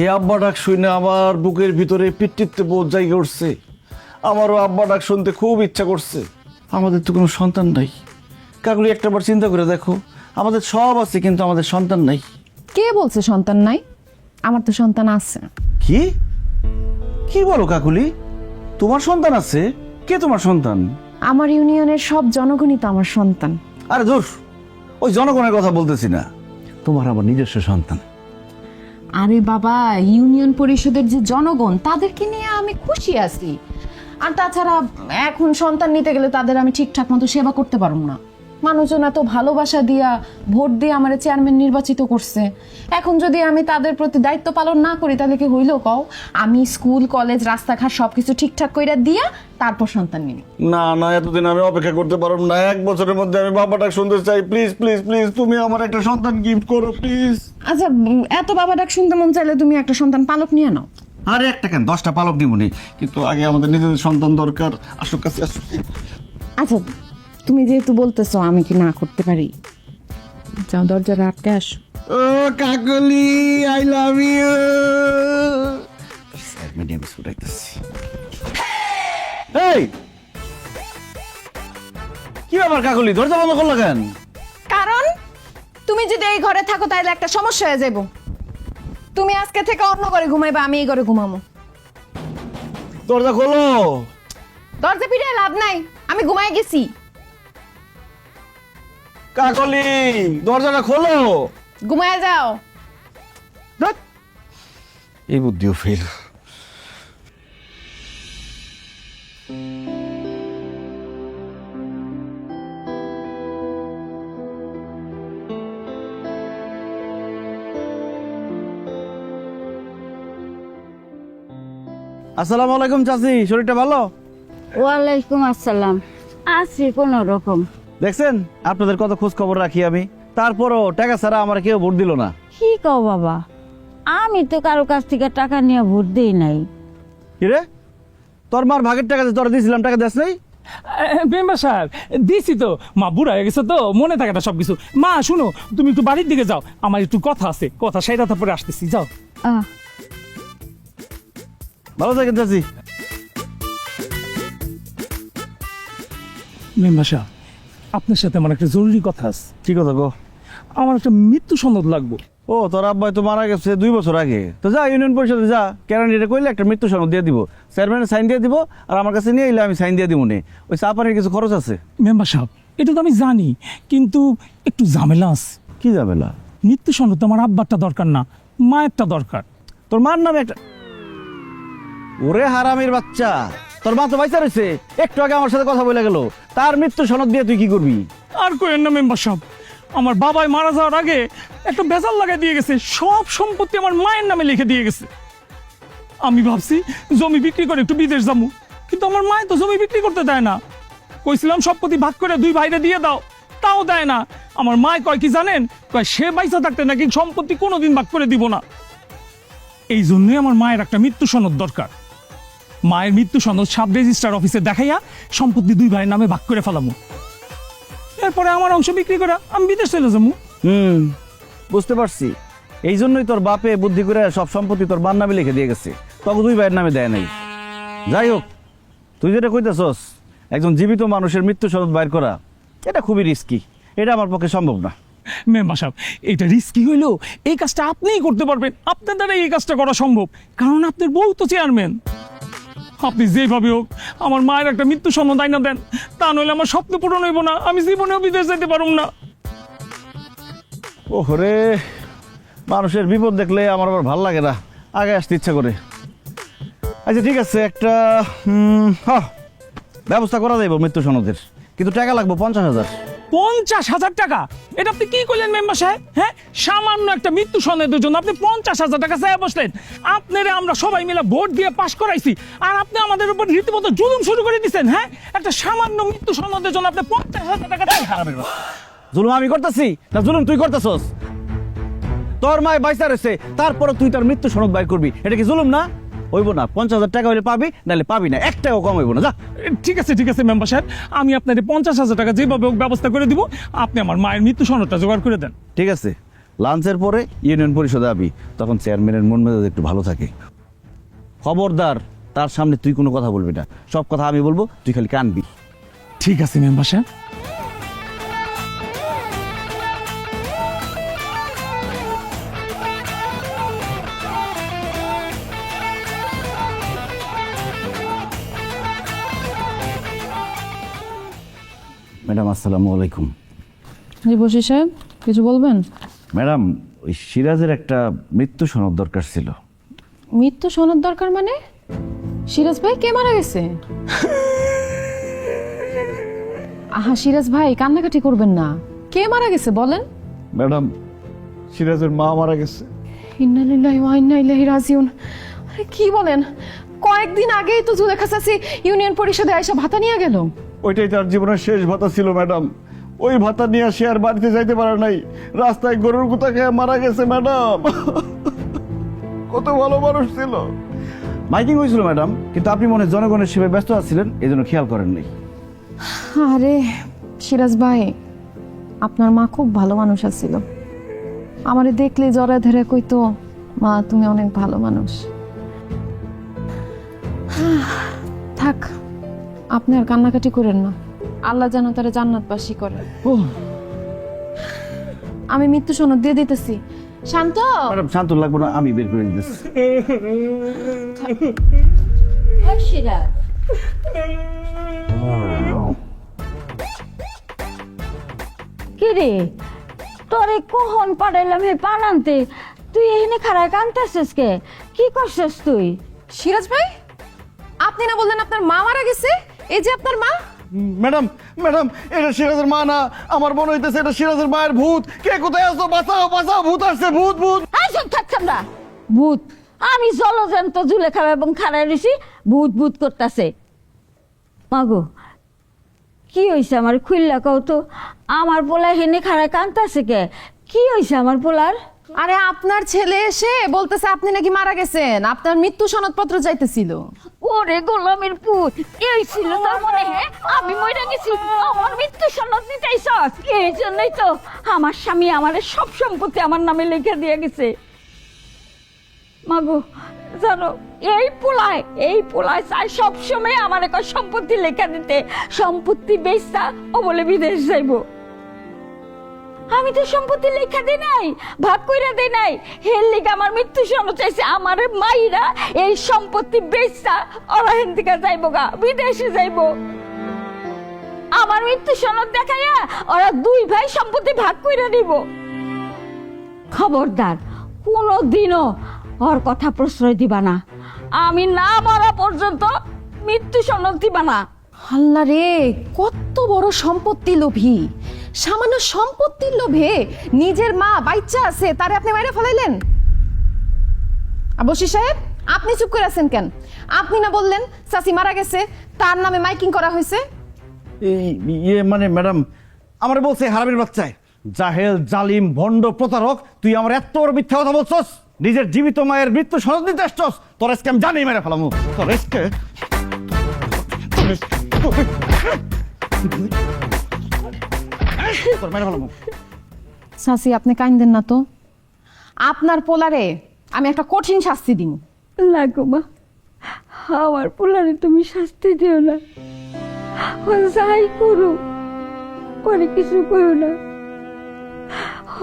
এই আব্বা ডাক শুনে আমার বুকের ভিতরে পিট্টিতে বোধ জায়গা উঠছে। আমারও আব্বা ডাক শুনতে খুব ইচ্ছা করছে। আমাদের তো কোনো সন্তান নাই কাকুলি, একটাবার চিন্তা করে দেখো, আমাদের সব আছে কিন্তু আমাদের সন্তান নাই। কে বলছে সন্তান নাই? আমার তো সন্তান আছে। কি কি বলো কাকুলি, তোমার সন্তান আছে? কে তোমার সন্তান? আমার ইউনিয়নের সব জনগণই তো আমার সন্তান। আরে দোষ, ওই জনগণের কথা বলতেছি না, তোমার আমার নিজস্ব সন্তান। আরে বাবা, ইউনিয়ন পরিষদের যে জনগণ তাদেরকে নিয়ে আমি খুশি আছি। আর তাছাড়া এখন সন্তান নিতে গেলে তাদের আমি ঠিকঠাক মতো সেবা করতে পারবো না। মানুষজন এত ভালোবাসা দিয়া ভোট দিয়ে আমার চেয়ারম্যান নির্বাচিত করছে, এখন যদি আমি তাদের প্রতি দায়িত্ব পালন না করি তাহলে কি হইলো কও? আমি স্কুল কলেজ রাস্তাঘাট সবকিছু ঠিকঠাক কইরা দিয়া তারপর সন্তান নিবি। না না, এতদিন আমি অপেক্ষা করতে পারবো না। 1 বছরের মধ্যে আমি বাবাটা শুনতে চাই। প্লিজ প্লিজ প্লিজ, তুমি আমার একটা সন্তান গিফট করো প্লিজ। আচ্ছা, এত বাবা ডাক শুনতে মন চাইলে তুমি একটা সন্তান পালক নিয়ে নাও। আরে একটা কেন, 10টা পালক নিবনি, কিন্তু আগে আমাদের নিজেদের সন্তান দরকার। আসুক কাছে আসুক। আচ্ছা, তুমি যেহেতু বলতেছো আমি কি না করতে পারি? যাও দরজাটা আটকে আসো। ও Kakoli, I love you. Medium school রাখতেছি। এই কি ব্যাপার কাকলি, দরজা বন্ধ করলো কেন? কারণ তুমি যদি এই ঘরে থাকো তাহলে একটা সমস্যা হয়ে যাবো। তুমি আজকে থেকে অন্য ঘরে ঘুমাইবা, আমি এই ঘরে ঘুমাবো। দরজা খোলো। দরজা পিড়ে লাভ নাই, আমি ঘুমাই গেছি। কাকলি, দরজাটা খোলো। ঘুমায় যাও। ধ্যাৎ, এই বুদ্ধিও ফেল। আসসালামু আলাইকুম চাচি, শরীরটা ভালো? ওয়ালাইকুম আসসালাম, আছি কোন রকম। দেখছেন আপনাদের কত খোঁজ খবর রাখি আমি, তারপরও টাকা ছাড়া আমার কেউ ভোট দিল না। কি কও বাবা, আমি তো কারো কাছ থেকে টাকা নিয়ে ভোট দেই নাই। কিরে, তোর মার ভাগের টাকা যে তোর দিয়েছিলাম, টাকা দেস নাই? মেম্বার সাহেব দিছি তো, মা বুড়া হয়ে গেছে তো মনে থাকে না সবকিছু। মা শুনো, তুমি একটু বাড়ির দিকে যাও, আমার একটু কথা আছে, কথা সেটা তারপরে আসতেছি, যাও। ভালো থাকেন চাচি। মেম্বার সাহেব, আপনার সাথে আমার একটা জরুরি কথা আছে। কি কথা গো? আমার একটা মৃত্যু সনদ লাগবে। ও, তোর আব্বাই তো মারা গেছে 2 বছর আগে। তো যা ইউনিয়ন পরিষদে যা, ক্যারানিটা কইলে একটা মৃত্যু সনদ দিয়ে দিব, চেয়ারম্যানের সাইন দিয়ে দিব, আর আমার কাছে নিয়ে এলে আমি সাইন দিয়ে দিব নে। ওই চা পানির কিছু খরচ আছে। মেম্বার সাহেব, এটা তো আমি জানি, কিন্তু একটু ঝামেলা আছে। কি ঝামেলা? মৃত্যু সনদ তো আমার আব্বারটা দরকার না, মায়েরটা দরকার। তোর মার নামে একটা। ওরে হারামির বাচ্চা, তোর মা তো বাইচা রয়েছে, একটু আগে আমার সাথে কথা বলে গেল। তার মৃত্যু সনদ দিয়ে তুই কি করবি? আর কইেন না মেম্বার সাহেব, আমার বাবাই মারা যাওয়ার আগে একটা বেজাল লাগাই দিয়ে গেছে, সব সম্পত্তি আমার মায়ের নামে লিখে দিয়ে গেছে। আমি ভাবছি জমি বিক্রি করে একটু বিদেশ যাবো, কিন্তু আমার মায় তো জমি বিক্রি করতে দেয় না। কইছিলাম সম্পত্তি ভাগ করে 2 ভাইরে দিয়ে দাও, তাও দেয় না। আমার মায় কয় কি জানেন, কয় সে বাইসা থাকতে নাকি সম্পত্তি কোনোদিন ভাগ করে দিব না। এই জন্যই আমার মায়ের একটা মৃত্যু সনদ দরকার। মায়ের মৃত্যু সনদ সাব রেজিস্ট্রার অফিসে দেখাইয়া সম্পত্তি 2 ভাইয়ের নামে ভাগ করে ফেলামু, এরপরে আমার অংশ বিক্রি করে আমি বিদেশ চলে যাবো। বুঝতে পারছি, এই জন্যই তোর বাপে বুদ্ধি করে সব সম্পত্তি তোর বার নামে লিখে দিয়ে গেছে, তখন 2 ভাইয়ের নামে দেয় নাই। যাই হোক, তুই যেটা কইতেছস একজন জীবিত মানুষের মৃত্যু সনদ বাইর করা, এটা খুবই রিস্কি, এটা আমার পক্ষে সম্ভব না। মেম্বার সাহেব, এটা রিস্কি হইলেও এই কাজটা আপনিই করতে পারবেন, আপনার দ্বারা এই কাজটা করা সম্ভব, কারণ আপনার বউ তো চেয়ারম্যান। আপনি যেভাবে হোক আমার মায়ের একটা মৃত্যু সনদ আইনা দেন, তা নইলে আমার স্বপ্ন পূরণ হইব না, আমি জীবনেও বিদেশ যেতে পারুম না। ওরে, মানুষের বিপদ দেখলে আমার আবার ভাল লাগে না, আগে আসতে ইচ্ছা করে। আচ্ছা ঠিক আছে, একটা ব্যবস্থা করা যাইব মৃত্যু সনদের, কিন্তু টাকা লাগবে 50,000। 50,000 টাকা? এটা আপনি কি করলেন মেম্বার সাহেব? হ্যাঁ, সামান্য একটা মৃত্যু সনদের জন্য আপনি 50,000 টাকা চাই বসলেন? আপনারে আমরা সবাই মিলে ভোট দিয়ে পাশ করাইছি, আর আপনি আমাদের উপর রীতিমতো জুলুম শুরু করে দিচ্ছেন। হ্যাঁ, একটা সামান্য মৃত্যু সনদের জন্য আপনি 50,000 টাকা চাই? জুলুম আমি করতেছি না জুলুম তুই করতেছস? তোর মায় বাইসা রয়েছে, তারপরে তুই তার মৃত্যু সনদ বাইর করবি, এটা কি জুলুম না? হইব না? 50,000 টাকা হইলে পাবি, নাহলে পাবি না, 1 টাকাও কম হইব না। যা। ঠিক আছে মেম্বার সাহেব, আমি আপনার 50,000 টাকা যেভাবে হোক ব্যবস্থা করে দিব, আপনি আমার মায়ের মৃত্যু সনদটা জোগাড় করে দেন। ঠিক আছে, লাঞ্চের পরে ইউনিয়ন পরিষদে আবি, তখন চেয়ারম্যানের মন মেজাজ একটু ভালো থাকে। খবরদার, তার সামনে তুই কোনো কথা বলবি না, সব কথা আমি বলবো, তুই খালি কানবি। ঠিক আছে মেম্বার সাহেব। ম্যাডাম আসসালামু আলাইকুম। জি বশির সাহেব, কিছু বলবেন? ম্যাডাম, ওই সিরাজের একটা মৃত্যু সনদ দরকার ছিল। মৃত্যু সনদ দরকার মানে? সিরাজ ভাই কে মারা গেছে? আহা সিরাজ ভাই কান্নাকাটি করবেন না, কে মারা গেছে বলেন? ম্যাডাম, সিরাজের মা মারা গেছে। ইন্না লিল্লাহি ওয়া ইন্না ইলাইহি রাজিউন। আরে কি বলেন? কয়েকদিন আগেই তো জুলেখা চাচি ইউনিয়ন পরিষদে আইসা ভাতা নিয়ে গেল। ওইটাই তার জীবনের শেষ ভাতা ছিল ম্যাডাম। ওই ভাতা নিয়ে সে আর বাড়িতে যাইতে পারে নাই, রাস্তায় গরুর গুতা খেয়ে মারা গেছে ম্যাডাম। কত ভালো মানুষ ছিল। মাইকিং হয়েছিল ম্যাডাম, কিন্তু আপনি মনে হয় জনগণের সেবায় ব্যস্ত আছিলেন, এই জন্য খেয়াল করেননি। আরে সিরাজ ভাই, আপনার মা খুব ভালো মানুষ আছিল। আমারে দেখলে জড়ায় ধরে কইতো, মা তুমি অনেক ভালো মানুষ। থাক, আপনি আর কান্নাকাটি করেন না, আল্লাহ যেন তারা জান্নাতবাসী করে। আমি মৃত্যু সনদ দিয়ে দিতেছি। শান্ত। ম্যাডাম শান্ত লাগবে না, আমি বের করে দিতেছি। কিরে তোরে কখন পাঠাইলাম হে পান আনতে, তুই এখানে খাড়ায় কানতেছিস কে? কি করছিস তুই? সিরাজ ভাই, আপনি না বললেন আপনার মা মারা গেছে? এই যে আপনার মা। ম্যাডাম ম্যাডাম, এটা সিরাজের মা না, আমার মনে হইতেছে এটা সিরাজের মায়ের ভূত। কে কোথায় আছো? বাঁচাও বাঁচাও, ভূত আসছে, ভূত ভূত। চুপ থাকতাম না, ভূত? আমি জলজন্ত জুলেখা এবং খাড়ায় রয়েছি, ভূত ভূত করতেছে। মাগো কি হয়েছে আমার খুললা কও তো, আমার পোলা হেনে খাড়ায় কানতেছে কে? কি হয়েছে আমার পোলার? আরে আপনার ছেলে এসে বলতেছে আপনি নাকি মারা গেছেন, আপনার মৃত্যু সনদপত্র চাইতেছিল। ওরে গোলামের পুত, এই ছিল তার মনে? হ্যাঁ, আমি মরে গেছি, আমার মৃত্যু সনদ নিতে আইছস? এই জন্যই তো আমার স্বামী আমার সব সম্পত্তি আমার নামে লিখে দিয়ে গেছে। মাগো জানো, এই পোলায় চাই সবসময় আমার একটা সম্পত্তি লেখা দিতে, সম্পত্তি বেচতা ও বলে বিদেশ যাইব। আমি তো সম্পত্তি লেখা দিই নাই, ভাগ কইরা দেই নাই, হের লিগে আমার মৃত্যু সনদ চাইছে। আমার মাইরা এই সম্পত্তি বেচতা ওরা হেন থেকে যাইব গা, বিদেশে যাইব। আমার মৃত্যু সনদ দেখাইয়া ওরা দুই ভাই সম্পত্তি ভাগ কইরা নিব। খবরদার কোনোদিনও ওর কথা প্রশ্রয় দিবা না, আমি না মরা পর্যন্ত মৃত্যু সনদ দিবা না। আল্লাহ রে, কত বড় সম্পত্তি লোভী! সামান্য সম্পত্তির লোভে নিজের মা বাচ্চা আছে তারে আপনি মাইরা ফেলাইলেন। বশির সাহেব, আপনি চুপ করে আছেন কেন? আপনি না বললেন চাচি মারা গেছে, তার নামে মাইকিং করা হয়েছে? মানে ম্যাডাম, আমার বলছে হারামির বাচ্চায়, জাহেল জালিম ভণ্ড প্রতারক, তুই আমার এত বড় মিথ্যা কথা বলছস, নিজের জীবিত মায়ের মৃত্যু সনদ দিতে আসছস। তোর আজকে আমি জানি মেরে ফেলামু, তোর আজকে। চাচি আপনি কাইন্দেন না তো, আপনার পোলারে আমি একটা কঠিন শাস্তি দিব। লাগো মা, আমার পোলারে তুমি শাস্তি দিও না, ও যাই করো ওরে কিছু কইও না।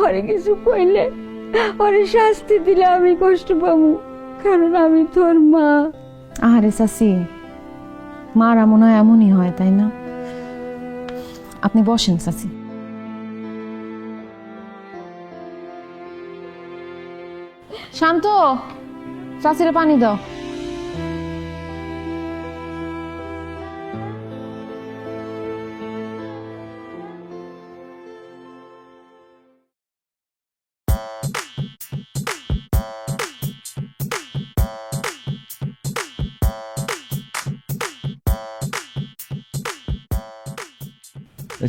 ওরে কিছু কইলে, ওরে শাস্তি দিলে আমি কষ্ট পাবো, কারণ আমি তোর মা। আরে চাচি, মারা মনে হয় এমনই হয়, তাই না? আপনি বসেন চাচি। শান্ত, চাচিরে পানি দাও।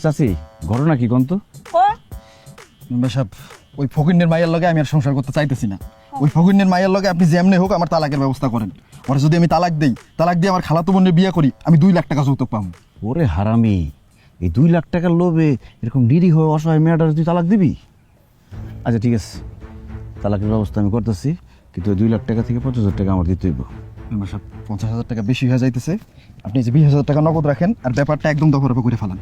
চাচি, ঘটনা কি কোন তো? ওই ফকিন্নের মায়ের লগে আমি আর সংসার করতে চাইতেছি না। ওই ফকিন্নের মায়ের লগে আপনি যেমনি হোক আমার তালাকের ব্যবস্থা করেন। ওরা যদি আমি তালাক দিই, তালাক দিয়ে আমার খালাতো বোনের বিয়ে করি, আমি 2 লাখ টাকা যৌতুক পাবো। ওরে হারামি, এই 2 লাখ টাকার লোভে এরকম নিরীহ অসহায় মেয়েটার তুই তালাক দিবি? আচ্ছা ঠিক আছে, তালাকের ব্যবস্থা আমি করতেছি, কিন্তু ওই 2 লাখ টাকা থেকে 50,000 টাকা আমার দিতে হইব। 50,000 টাকা বেশি হয়ে যাইতেছে, আপনি যে 20,000 টাকা নগদ রাখেন আর ব্যাপারটা একদম দফা করে ফেলান।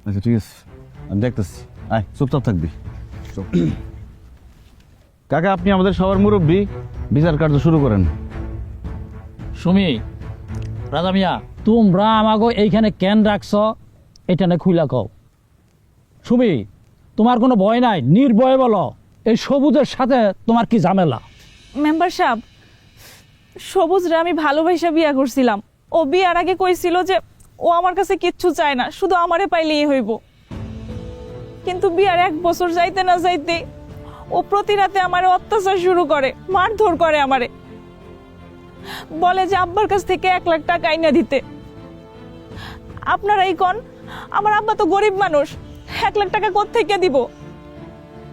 আচ্ছা ঠিক আছে, আমি দেখতেছি। আয়, চুপচাপ থাকবি। কাকা, আপনি আমাদের সবার মুরব্বী, বিচার কার্য শুরু করেন। সুমি, রাজা মিয়া, তোমরা আমাকে এইখানে কেন রাখছ এটা না খুইলা কও। সুমি, তোমার কোনো ভয় নাই, নির্ভয়ে বলো এই সবুজের সাথে তোমার কি ঝামেলা? মেম্বার সাহেব, সবুজরে আমি ভালোবাসা বিয়া করছিলাম। ও বিয়ার আগে কইছিল যে ও আমার কাছে কিচ্ছু চায় না, শুধু আমারে পাইলেই হইব। কিন্তু বিয়ার 1 বছর যাইতে না যাইতে ও প্রতি রাতে আমারে অত্যাচার শুরু করে, মারধর করে আমারে। বলে যে আব্বার কাছ থেকে 1 লাখ টাকা আইনা দিতে। আপনারাই কোন, আমার আব্বা তো গরিব মানুষ, 1 লাখ টাকা কোত্থেকে দিব?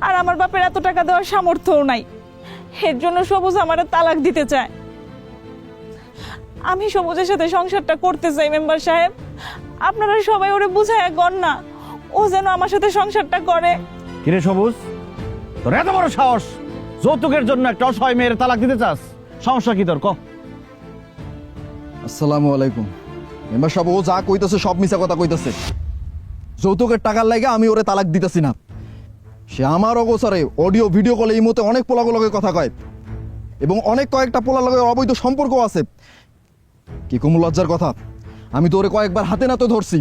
আর আমার বাপের এত টাকা দেওয়ার সামর্থ্যও নাই। এর জন্য সবুজ আমারে তালাক দিতে চায়। আমি সবুজের সাথে সংসারটা করতে চাই মেম্বার সাহেব, আপনারা সবাই ওরে বুঝায় গণ না, ও যেন আমার সাথে সংসারটা করে। কিরে সবুজ, তোর এত বড় সাহস, যৌতুকের জন্য একটা অসহায় মেয়ের তালাক দিতে চাস? সমস্যা কি তোর, ক? আসসালামু আলাইকুম মেম্বার সাহেব। ও যা কইতেছে সব মিছা কথা কইতেছে। যৌতুকের টাকার লাগে আমি ওরে তালাক দিতেছি না। সে আমার অগোচরে অডিও ভিডিও কলে এই মতে অনেক পোলাগুলোকে কথা কয় এবং অনেক কয়েকটা পোলার লগে অবৈধ সম্পর্ক আছে। কি কম লজ্জার কথা, আমি তো ওরে কয়েকবার হাতে নাতে ধরছি।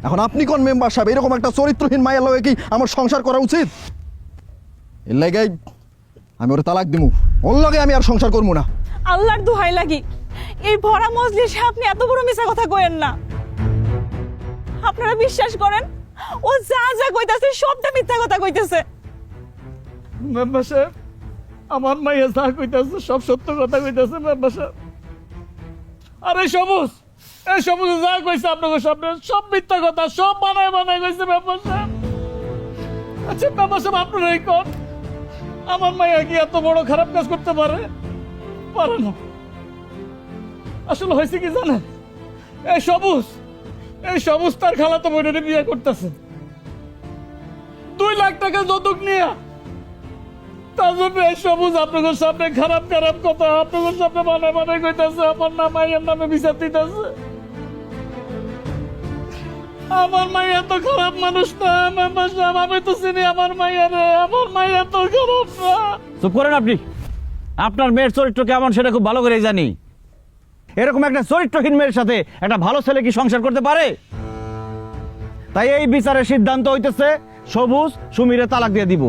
এখন আপনি কোন মেম্বার সাহেব, এরকম একটা চরিত্রহীন মায়ের লগে কি আমার সংসার করা উচিত? এর লাগে আমি ওরে তালাক দিমু, ওর লগে আমি আর সংসার করবো না। আল্লাহর দোহাই লাগি, এই ভরা মজলিসে আপনি এত বড় মিছা কথা কইেন না। আপনারা বিশ্বাস করেন, ও যা যা কইতাছে সবটা মিথ্যা কথা কইতেছে। মেম্বার সাহেব, আমার মাইয়া যা কইতাছে সব সত্য কথা কইতাছে মেম্বার সাহেব। আরে সবুজ, এই সবুজ যা কইছে আপনাকে সামনে সব মিথ্যা কথা, সব বানায় বানায় কইছে মেম্বার সাহেব। আচ্ছা মেম্বার সাহেব, আপনারাই কোন, আমার মাইয়া কি এত বড় খারাপ কাজ করতে পারে? পারে না। আসলে হয়েছে কি জানেন, এই সবুজ তার খালাতো বোনের বিয়ে করতেছে 2 লাখ টাকা যৌতুক নিয়ে। তার জন্য এই সবুজ আপনাদের সামনে খারাপ খারাপ কথা আপনাদের সামনে বানায় বানায় কইতাছে, আমার নাম মাইয়ের নামে বিচার দিতেছে। আমার মাইয়া তো খারাপ মানুষ না মেম্বার সাহেব, আমি তো চিনি আমার মাইয়া রে, আমার মাইয়া তো খারাপ না। চুপ করেন আপনি, আপনার মেয়ের চরিত্র কেমন সেটা খুব ভালো করেই জানি। এরকম একটা চরিত্রহীন মেয়ের সাথে একটা ভালো ছেলে কি সংসার করতে পারে? তাই এই বিচারের সিদ্ধান্ত হইতেছে সবুজ সুমিরে তালাক দিয়ে দিব।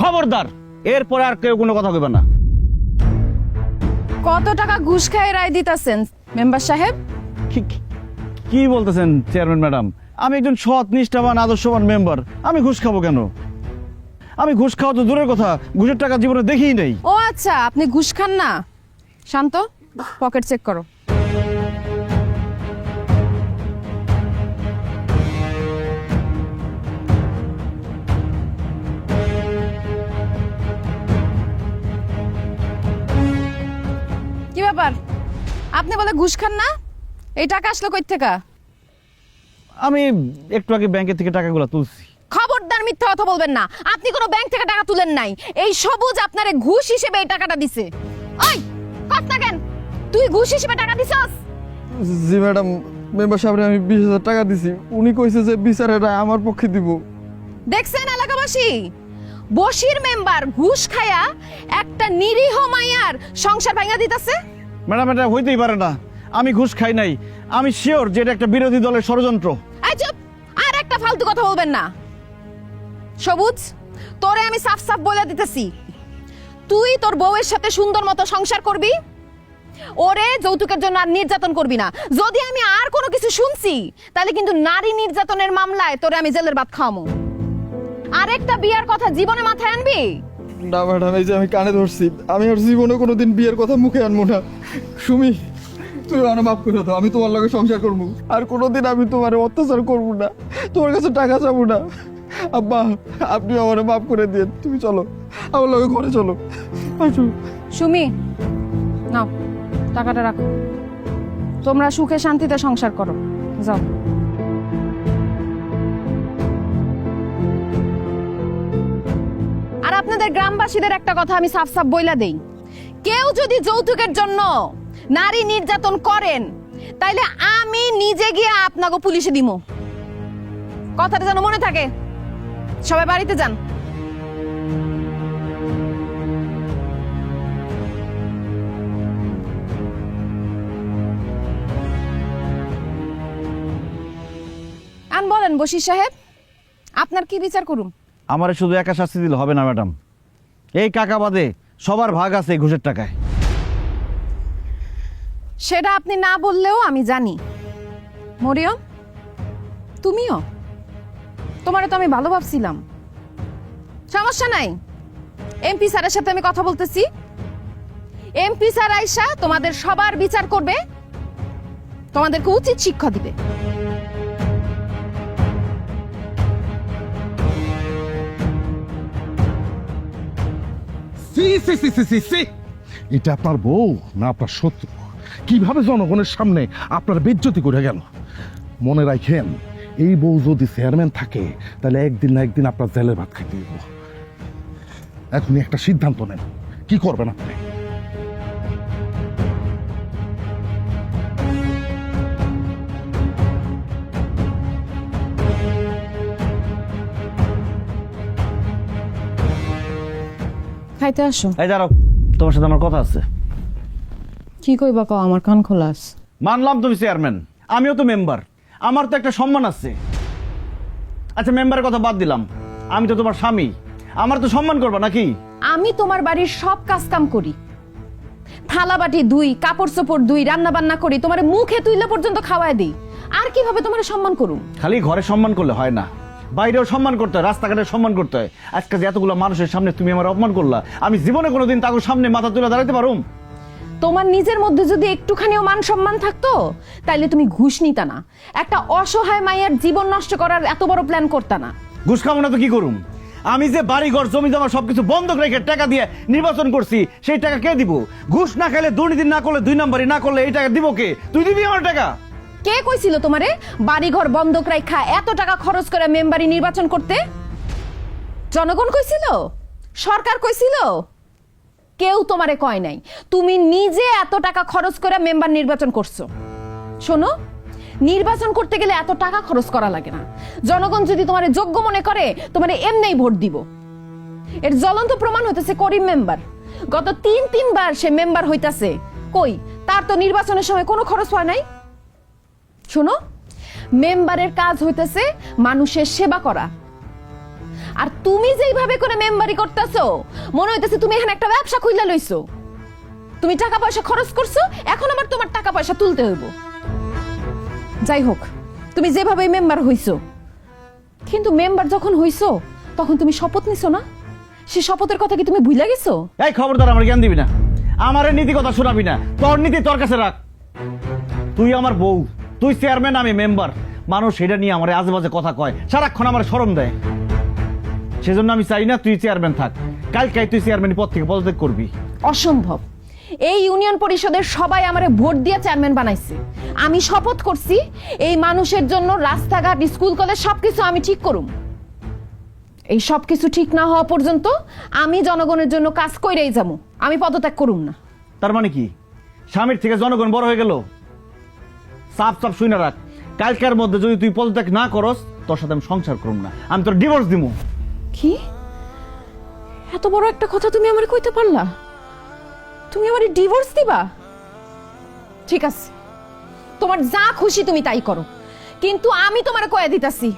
খবরদার, এরপরে আর কেউ কোনো কথা কইবে না। কত টাকা ঘুষ খায় রায় দিতাছেন মেম্বার সাহেব? কি বলতেছেন চেয়ারম্যান ম্যাডাম? আমি একজন সৎ নিষ্ঠাবান আদর্শবান মেম্বার, আমি ঘুষ খাবো কেন? আমি ঘুষ খাওয়া তো দূরের কথা, ঘুষের টাকা জীবনে দেখিই নেই। ও আচ্ছা, আপনি ঘুষ খান না। শান্ত, পকেট চেক করো। কি ব্যাপার, আপনি বলে ঘুষ খান না? এই টাকা আসলো কই থেকে? আমি একটু আগে ব্যাংকের থেকে টাকাগুলো তুলছি। খবরদার, মিথ্যা কথা বলবেন না। আপনি কোনো ব্যাংক থেকে টাকা তুলেন নাই। এই সবুজ আপনারে ঘুষ হিসেবে এই টাকাটা দিছে। ওই কথা কেন, তুই ঘুষ হিসেবে টাকা দিছস? জি ম্যাডাম, মেম্বার সাহেবরে আমি 20,000 টাকা দিছি। উনি কইছে যে বিচারের রায় আমার পক্ষে দিব। দেখছেন এলাকাবাসী, বশির মেম্বার ঘুষ খায়া একটা নিরীহ মাইয়ার সংসার ভাঙা দিতেছে। ম্যাডাম, এটা হইতেই পারে না। আমি ঘুষ খাই নাই। আমি শিওর যে এটা একটা বিরোধী দলের ষড়যন্ত্র। এই চুপ, আর একটা ফালতু কথা বলবেন না। সবুজ, তোরে আমি সাফ সাফ বলে দিতেছি, তুই তোর বউয়ের সাথে সুন্দর মতো সংসার করবি, ওরে যৌতুকের জন্য আর নির্যাতন করবি না। যদি আমি আর কোনো কিছু শুনছি তাহলে কিন্তু নারী নির্যাতনের মামলায় তোরে আমি জেলের ভাত খাওয়ামু। আরেকটা বিয়ার কথা জীবনে মাথায় আনবি না ম্যাডাম, এই যে আমি কানে ধরছি, আমি আর জীবনে কোনোদিন বিয়ের কথা মুখে আনবো না। সুমি, তুই আমার মাফ করে দাও, আমি তোমার লগে সংসার করবো। আর কোনোদিন আমি তোমার অত্যাচার করবো না, তোমার কাছে টাকা চাবো না। আব্বা, আপনি আমার মাফ করে দিন। তুমি চলো, আমার লগে ঘরে চলো। সুমি, নাও টাকাটা রাখো, তোমরা সুখে শান্তিতে সংসার করো, যাও। আর আপনাদের গ্রামবাসীদের একটা কথা আমি সাফ সাফ বইলা দেই, কেউ যদি যৌতুকের জন্য নারী নির্যাতন করেন তাইলে আমি নিজে গিয়ে আপনাকে পুলিশে দিমু। কথাটা যেন মনে থাকে। সবাই বাড়িতে যান। আন বলেন বশির সাহেব, আপনার কি বিচার করুন? আমারে শুধু একা শাস্তি দিলে হবে না ম্যাডাম। এই কাকা বাদে সবার ভাগ আছে এই ঘুষের টাকায়। সেটা আপনি না বললেও আমি জানি। মরিয়ম, তুমিও? তোমারে তো আমি ভালো ভাবছিলাম। সমস্যা নাই, এমপি স্যারের সাথে আমি কথা বলতেছি। এমপি স্যার আইসা তোমাদের সবার বিচার করবে, তোমাদেরকে উচিত শিক্ষা দিবে। সি সি সি সি সি সি এটা আপনার বউ না আপনার শত্রু? কিভাবে জনগণের সামনে আপনার বেজ্জতি করে গেল? মনে রাখেন, এই বউ যদি চেয়ারম্যান থাকে তাহলে একদিন না একদিন আপনার জেলের ভাত খাইতে দিব। এখনই একটা সিদ্ধান্ত নেন, কি করবেন আপনি? খাইতে আসো। এই দাঁড়াও, তোমার সাথে আমার কথা আছে। কি কইবা কও, আমার কান খোলাস। মানলাম তুমি চেয়ারম্যান, আমিও তো মেম্বার, আমার তো একটা সম্মান আছে। আচ্ছা, মেম্বারের কথা বাদ দিলাম, আমি তো তোমার স্বামী, আমার তো সম্মান করবা নাকি? আমি তোমার বাড়ির সব কাজ কাম করি, থালা বাটি ধুই, কাপড় চোপড় ধুই, রান্না বান্না করি, তোমার মুখে তুইলে পর্যন্ত খাওয়ায় দিই। আর কিভাবে তোমার সম্মান করুম? খালি ঘরে সম্মান করলে হয় না, বাইরেও সম্মান করতে হয়, রাস্তাঘাটে সম্মান করতে হয়। আজকে যে এতগুলো মানুষের সামনে তুমি আমার অপমান করলা, আমি জীবনে কোনোদিন তাদের সামনে মাথা তুলে দাঁড়াতে পারুম? তোমার নিজের মধ্যে যদি একটুখানিও মান সম্মান থাকতো তাইলে তুমি ঘুষ নিতা না, একটা অসহায় মায়ের জীবন নষ্ট করার এত বড় প্ল্যান করতা না। ঘুষ খাবো না তো কি করুম? আমি যে বাড়ি ঘর জমি জমা সবকিছু বন্ধক রেখে টাকা দিয়ে নির্বাচন করছি, সেই টাকা কে দিব? ঘুষ না খাইলে, দুর্নীতি না করলে, 2 নম্বরই না করলে এই টাকা দিব কে? তুই দিবি আমার টাকা? কে কইছিল তোমারে বাড়ি ঘর বন্ধক রাখা এত টাকা খরচ করে মেম্বারি নির্বাচন করতে? জনগণ কইছিল? সরকার কইছিল? কেউ তোমারে কয় নাই, তুমি নিজে এত টাকা খরচ করে মেম্বার নির্বাচন করছো। শোনো, নির্বাচন করতে গেলে এত টাকা খরচ করা লাগে না। জনগণ যদি তোমারে যোগ্য মনে করে তোমারে এমনিই ভোট দিব। এর জ্বলন্ত প্রমাণ হইতেছে করিম মেম্বার, গত 3 বার সে মেম্বার হইতাছে, কই তার তো নির্বাচনের সময় কোনো খরচ হয় নাই। শোনো, মেম্বারের কাজ হইতেছে মানুষের সেবা করা, আর তুমি যেইভাবে করে মেম্বারি করতেছো মনে হইতেছে তুমি এখানে একটা ব্যবসা খুইলা লইছো। তুমি টাকা পয়সা খরচ করছো, এখন আবার তোমার টাকা পয়সা তুলতে হইব। যাই হোক, তুমি যেভাবে মেম্বার হইছো, কিন্তু মেম্বার যখন হইছো তখন তুমি শপথ নিছো না? সে শপথের কথা কি তুমি ভুলে গেছো? এই খবরদার আমার জ্ঞান দিবি না, আমার নীতি কথা শোনাবি না, তোর নীতি তোর কাছে রাখ। তুই আমার বউ, তুই চেয়ারম্যান, আমি মেম্বার। মানুষ সেটা নিয়ে আমার আজেবাজে কথা কয়, সারাক্ষণ আমার শরম দেয়। সেজন্য আমি চাই না তুই চেয়ারম্যান থাক। কালকে তুই চেয়ারম্যান পদ থেকে পদত্যাগ করবি। অসম্ভব। এই ইউনিয়ন পরিষদের সবাই আমারে ভোট দিয়ে চেয়ারম্যান বানাইছে। আমি শপথ করছি এই মানুষের জন্য রাস্তাঘাট, স্কুল, কলেজ সবকিছু আমি ঠিক করুম। এই সবকিছু ঠিক না হওয়া পর্যন্ত আমি জনগণের জন্য কাজ কইরাই যাবো, আমি পদত্যাগ করুম না। তার মানে কি, স্বামীর থেকে জনগণ বড় হয়ে গেল? সাফ সাফ শুনে রাখ, কালকের মধ্যে যদি তুই পদত্যাগ না করস, তোর সাথে আমি সংসার করুম না, আমি তোর ডিভোর্স দিমু। কি এত বড় একটা কথা তুমি আমারে কইতে পারলা? তুমি আমারে ডিভোর্স দিবা? ঠিক আছে, তোমার যা খুশি তুমি তাই করো, কিন্তু আমি তোমারে কয়ে দিতাছি,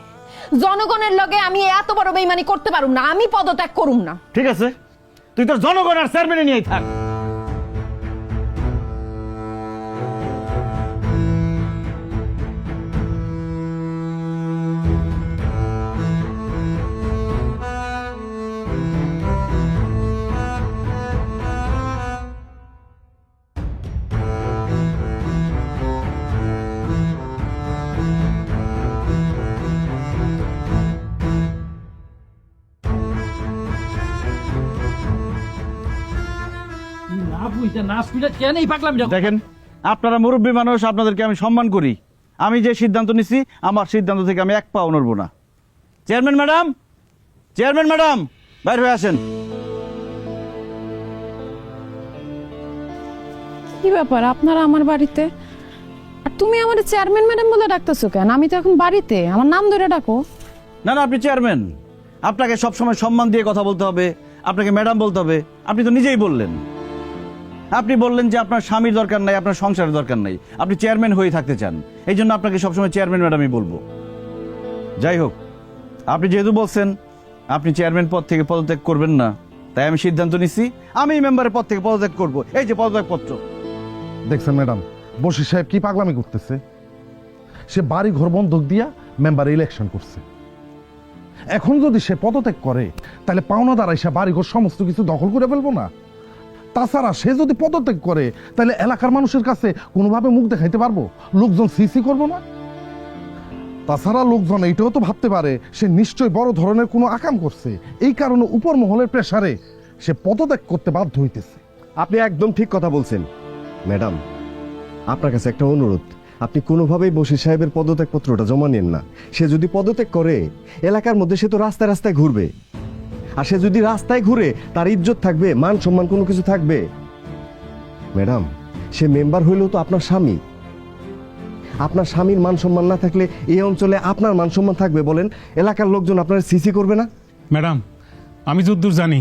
জনগণের লগে আমি এত বড় বেইমানি করতে পারুম না, আমি পদত্যাগ করুম না। ঠিক আছে, তুই তোর জনগণ আর চেয়ারম্যানে নিয়েই থাক। দেখেন, আপনারা মুরব্বী মানুষ, আপনাদেরকে আমি সম্মান করি। আমি যে সিদ্ধান্ত নিছি, আমার সিদ্ধান্ত থেকে আমি এক পাও নড়ব না। চেয়ারম্যান ম্যাডাম, চেয়ারম্যান ম্যাডাম, বাইরে হয়ে আসেন। কি ব্যাপার আপনারা আমার বাড়িতে, আর তুমি আমার চেয়ারম্যান ম্যাডাম বলে ডাকতেছো কেন? আমি তো এখন বাড়িতে, আমার নাম ধরে ডাকো। না না, আপনি চেয়ারম্যান, আপনাকে সবসময় সম্মান দিয়ে কথা বলতে হবে, আপনাকে ম্যাডাম বলতে হবে। আপনি তো নিজেই বললেন, আপনি বললেন যে আপনার স্বামীর দরকার নাই, আপনার সংসারের দরকার নাই, আপনি চেয়ারম্যান হয়ে থাকতে চান, এই জন্য আপনাকে সবসময় চেয়ারম্যান ম্যাডামই বলবো। যাই হোক, আপনি যেহেতু বলছেন আপনি চেয়ারম্যান পদ থেকে পদত্যাগ করবেন না, তাই আমি সিদ্ধান্ত নিচ্ছি আমি মেম্বারের পদ থেকে পদত্যাগ করব। এই যে পদত্যাগ পত্র। দেখছেন ম্যাডাম, বশির সাহেব কি পাগলামি করতেছে? সে বাড়ি ঘর বন্ধক দিয়া মেম্বার ইলেকশন করছে। এখন যদি সে পদত্যাগ করে তাহলে পাওনা দ্বারাই সে বাড়িঘর সমস্ত কিছু দখল করে ফেলবো না? তাছাড়া সে যদি পদত্যাগ করে তাহলে এলাকার মানুষের কাছে কোনোভাবে মুখ দেখাইতে পারবো? লোকজন সিসি করবো না? তাছাড়া লোকজন এইটাও তো ভাবতে পারে সে নিশ্চয়ই বড় ধরনের কোনো আকাম করছে, এই কারণে উপর মহলের প্রেসারে সে পদত্যাগ করতে বাধ্য হইতেছে। আপনি একদম ঠিক কথা বলছেন ম্যাডাম। আপনার কাছে একটা অনুরোধ, আপনি কোনোভাবেই বশির সাহেবের পদত্যাগ পত্রটা জমা নেন না। সে যদি পদত্যাগ করে এলাকার মধ্যে সে তো রাস্তায় রাস্তায় ঘুরবে, আর সে যদি রাস্তায় ঘুরে তার ইজ্জত থাকবে, মান সম্মান কোনো কিছু থাকবে? ম্যাডাম, সে মেম্বার হইলেও তো আপনার স্বামী। আপনার স্বামীর মান সম্মান না থাকলে এই অঞ্চলে আপনার মান সম্মান থাকবে বলেন? এলাকার লোকজন আপনার সিসি করবে না? ম্যাডাম, আমি যতদূর জানি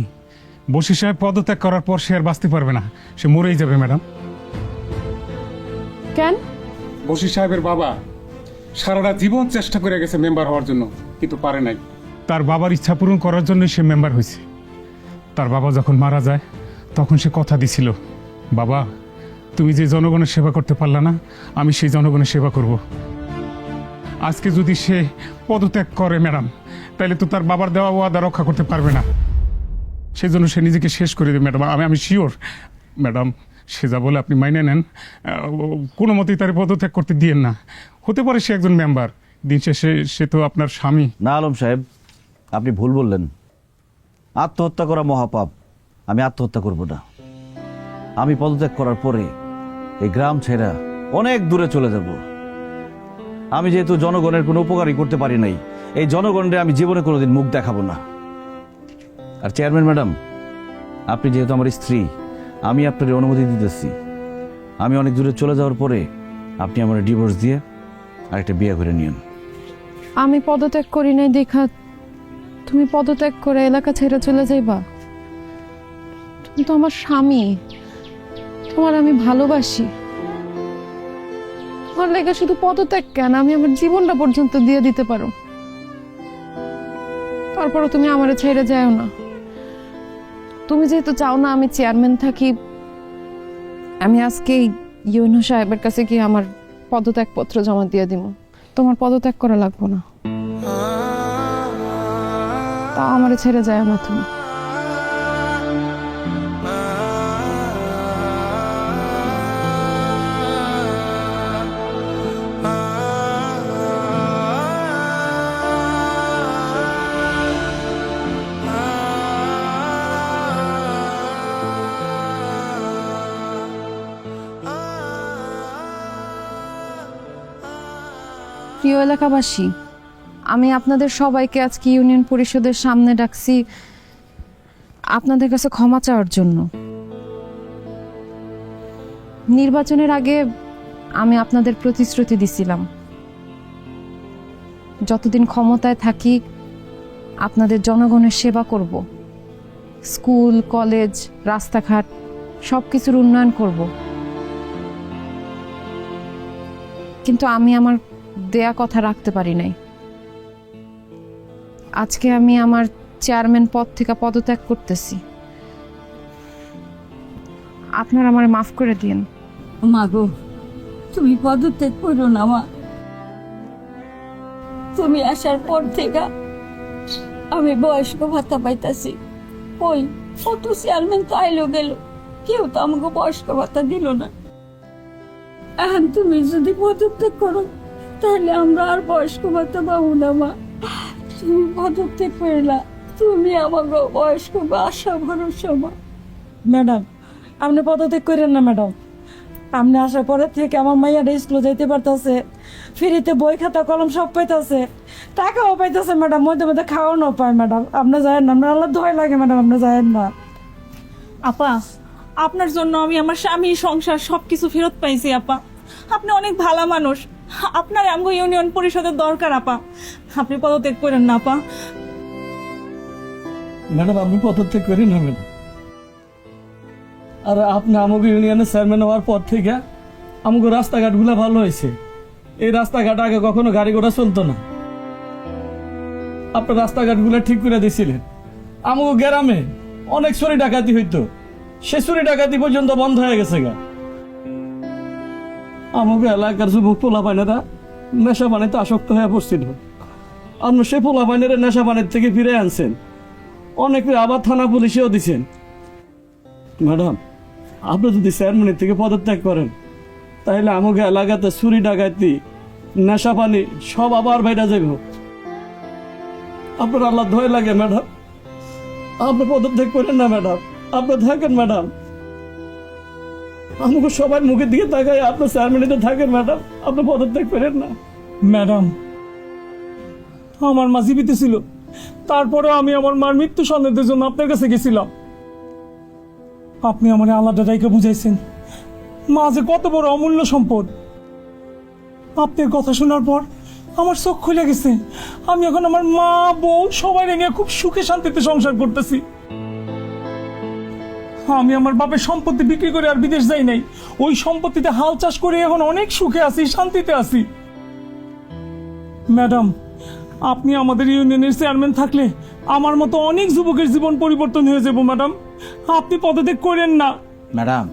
বশির সাহেব পদত্যাগ করার পর সে আর বাঁচতে পারবে না, সে মরেই যাবে ম্যাডাম। কেন? বশির সাহেবের বাবা সারাটা জীবন চেষ্টা করে গেছে মেম্বার হওয়ার জন্য, কিন্তু পারে নাই। তার বাবার ইচ্ছা পূরণ করার জন্যই সে মেম্বার হয়েছে। তার বাবা যখন মারা যায় তখন সে কথা দিছিল, বাবা তুমি যে জনগণের সেবা করতে পারলা না, আমি সেই জনগণের সেবা করব। আজকে যদি সে পদত্যাগ করে ম্যাডাম, তাহলে তো তার বাবার দেওয়া ওয়াদা রক্ষা করতে পারবে না। সেজন্য সে নিজেকে শেষ করে দেবে ম্যাডাম। আমি শিওর ম্যাডাম, সে যা বলে আপনি মাইনে নেন, কোনো মতেই তার পদত্যাগ করতে দিয়েন না। হতে পারে সে একজন মেম্বার, দিন শেষে সে তো আপনার স্বামী। না আলম সাহেব, আপনি ভুল বললেন। আত্মহত্যা করা মহাপাপ। আমি আত্মহত্যা করব না। আমি পদত্যাগ করার পরে এই গ্রাম ছেড়ে অনেক দূরে চলে যাব। আমি যেহেতু জনগণের কোনো উপকারই করতে পারি নাই, এই জনগণের আমি জীবনে কোনোদিন মুখ দেখাবো না। আর চেয়ারম্যান ম্যাডাম, আপনি যেহেতু আমার স্ত্রী, আমি আপনার অনুমতি দিতেছি, আমি অনেক দূরে চলে যাওয়ার পরে আপনি আমার ডিভোর্স দিয়ে আরেকটা বিয়ে করে নিন। আমি পদত্যাগ করি নাই দেখা তুমি পদত্যাগ করে এলাকা ছেড়ে চলে যাইবা? তুমি তো আমার স্বামী, তোমার আমি ভালোবাসি। তোমার লেগে শুধু পদত্যাগ কেন, আমি আমার জীবনটা পর্যন্ত দিয়ে দিতে পারো। তারপরও তুমি আমারে ছেড়ে যাও না। তুমি যেহেতু চাও না আমি চেয়ারম্যান থাকি, আমি আজকে ইউনো সাহেবের কাছে গিয়ে আমার পদত্যাগ পত্র জমা দিয়ে দিব। তোমার পদত্যাগ করা লাগবে না, তাও আমারে ছেড়ে যাও না তুমি। প্রিয় এলাকাবাসী, আমি আপনাদের সবাইকে আজকে ইউনিয়ন পরিষদের সামনে ডাকছি আপনাদের কাছে ক্ষমা চাওয়ার জন্য। নির্বাচনের আগে আমি আপনাদের প্রতিশ্রুতি দিছিলাম যতদিন ক্ষমতায় থাকি আপনাদের জনগণের সেবা করব, স্কুল কলেজ রাস্তাঘাট সবকিছুর উন্নয়ন করব। কিন্তু আমি আমার দেয়া কথা রাখতে পারি নাই। আজকে আমি আমার চেয়ারম্যান পদ থেকে পদত্যাগ করতেছি। আপনারা আমারে মাফ করে দিন। মা গো, তুমি পদত্যাগ করো না মা। তুমি আসার পর থেকে আমি বয়স্ক ভাতা পাইতাছি। ওই কত চেয়ারম্যান তো আইলো গেল, কেউ তো আমাকে বয়স্ক ভাতা দিল না। এখন তুমি যদি পদত্যাগ করো তাহলে আমরা আর বয়স্ক ভাতা পাবো না মা। তুমি পদত্যাগ করলা, তুমি আমাকে বয়স্ক আশা ভরসা মা। ম্যাডাম, আপনি পদত্যাগ করেন না ম্যাডাম। আপনি আসার পরের থেকে আমার মাইয়াটা স্কুলে যাইতে পারতেছে, ফ্রিতে বই খাতা কলম সব পাইতেছে, টাকাও পাইতেছে ম্যাডাম, মধ্যে মধ্যে খাওয়ানো পায় ম্যাডাম। আপনি যায়েন না, আপনার আল্লাহ দোহাই লাগে ম্যাডাম, আপনি যায়েন না। আপা, আপনার জন্য আমি আমার স্বামী সংসার সবকিছু ফেরত পাইছি আপা। আপনি অনেক ভালো মানুষ, আপনার আমগো ইউনিয়ন পরিষদের দরকার আপা। আপনি পদত্যাগ করেন না আপা। ম্যাডাম, আপনি পদত্যাগ করি না ম্যাডাম। আর আপনি আমাকে ইউনিয়নের চেয়ারম্যান হওয়ার পর থেকে আমাকে রাস্তাঘাটগুলো ভালো হয়েছে। এই রাস্তাঘাট আগে কখনো গাড়ি ঘোড়া চলতো না, আপনার রাস্তাঘাটগুলো ঠিক করে দিয়েছিলেন। আমাকে গ্রামে অনেক চুরি ডাকাতি হইতো, সে চুরি ডাকাতি পর্যন্ত বন্ধ হয়ে গেছে গা। আমাকে এলাকার যুবক পোলা পাইনেরা নেশা পানিতে আসক্ত হয়ে পড়ছিল। আপনার সে পোলা পাইনেরা নেশা পানির থেকে ফিরে আনছেন, অনেকে আবার থানা পুলিশেও দিচ্ছেন। ম্যাডাম, আপনি যদি চেয়ারম্যানের থেকে পদত্যাগ করেন তাহলে আমাকে এলাকাতে চুরি ডাকাতি নেশা পানি সব আবার বাইরে যাব। আপনার আল্লাহ ভয় লাগে ম্যাডাম, আপনি পদত্যাগ করেন না ম্যাডাম, আপনি থাকেন ম্যাডাম। আমাকে সবাই মুখের দিকে তাকায় আপনার চেয়ারম্যানে থাকেন ম্যাডাম, আপনি পদত্যাগ করেন না। ম্যাডাম, আমার মা জীবিত ছিল, তারপরে আমি আমার মার মৃত্যু সন্দেহের জন্য আপনার কাছে গেছিলাম। আপনি আমার আলাদা দায়িত্ব বুঝাইছেন, মা যে কত বড় অমূল্য সম্পদ। আপনার কথা শোনার পর আমার চোখ খুলে গেছে। আমি এখন আমার মা বউ সবাই নিয়ে খুব সুখে শান্তিতে সংসার করতেছি। আমি আমার বাপের সম্পত্তি বিক্রি করে আর বিদেশ যাই নাই, ওই সম্পত্তিতে হাল চাষ করে এখন অনেক সুখে আছি, শান্তিতে আছি। ম্যাডাম, আপনি আমাদের ইউনিয়নের চেয়ারম্যান থাকলে আমার মতো অনেক যুবকের জীবন পরিবর্তন হয়ে যাব ম্যাডাম, আপনি পদত্যাগ করেন না। ম্যাডাম,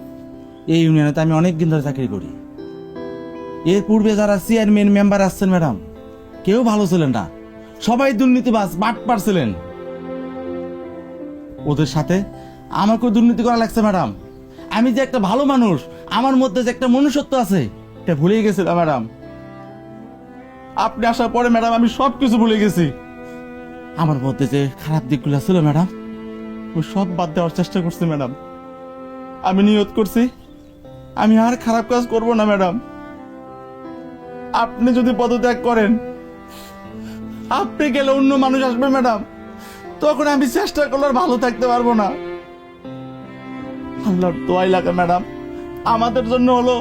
এই ইউনিয়নে তো আমি অনেক দিন ধরে চাকরি করি। এর পূর্বে যারা চেয়ারম্যান মেম্বার আসছেন ম্যাডাম, কেউ ভালো ছিলেন না, সবাই দুর্নীতিবাজ বাটপার ছিলেন। ওদের সাথে আমাকেও দুর্নীতি করা লাগছে ম্যাডাম। আমি যে একটা ভালো মানুষ, আমার মধ্যে যে একটা মনুষ্যত্ব আছে, এটা ভুলেই গেছিলাম ম্যাডাম। আপনি আসার পরে ম্যাডাম আমি সব কিছু ভুলে গেছি। আমার মধ্যে যে খারাপ দিকগুলো ছিল ম্যাডাম, ওই সব বাদ দেওয়ার চেষ্টা করছি ম্যাডাম। আমি নিয়ত করছি আমি আর খারাপ কাজ করব না ম্যাডাম। আপনি যদি পদত্যাগ করেন, আপনি গেলে অন্য মানুষ আসবে ম্যাডাম, তখন আমি চেষ্টা করলে আর ভালো থাকতে পারবো না। আল্লাহর দোয়াই লাগে ম্যাডাম, আমাদের জন্য হলো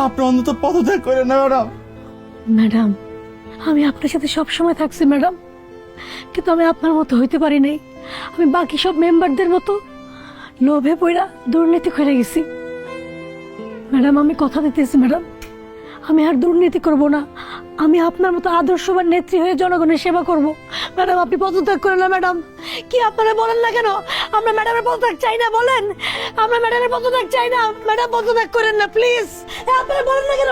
আপনি অন্তত পদত্যাগ করেন না ম্যাডাম। ম্যাডাম, আমি আপনার সাথে সব সময় থাকছি ম্যাডাম, কিন্তু আমি আপনার মতো হইতে পারি নাই। আমি বাকি সব মেম্বারদের মতো লোভে পড়া দুর্নীতি করে গেছি। ম্যাডাম, আমি কথা দিতেছি ম্যাডাম, আমি আর দুর্নীতি করব না। আমি আপনার মতো আদর্শবান নেত্রী হয়ে জনগণের সেবা করব। ম্যাডাম, আপনি পদত্যাগ করেন না ম্যাডাম। কি আপনারা বলেন না কেন? আমরা ম্যাডামের পদত্যাগ চাই না বলেন, আমরা ম্যাডামের পদত্যাগ চাই না। ম্যাডাম, পদত্যাগ করেন না প্লিজ। আপনারা বলেন না কেন?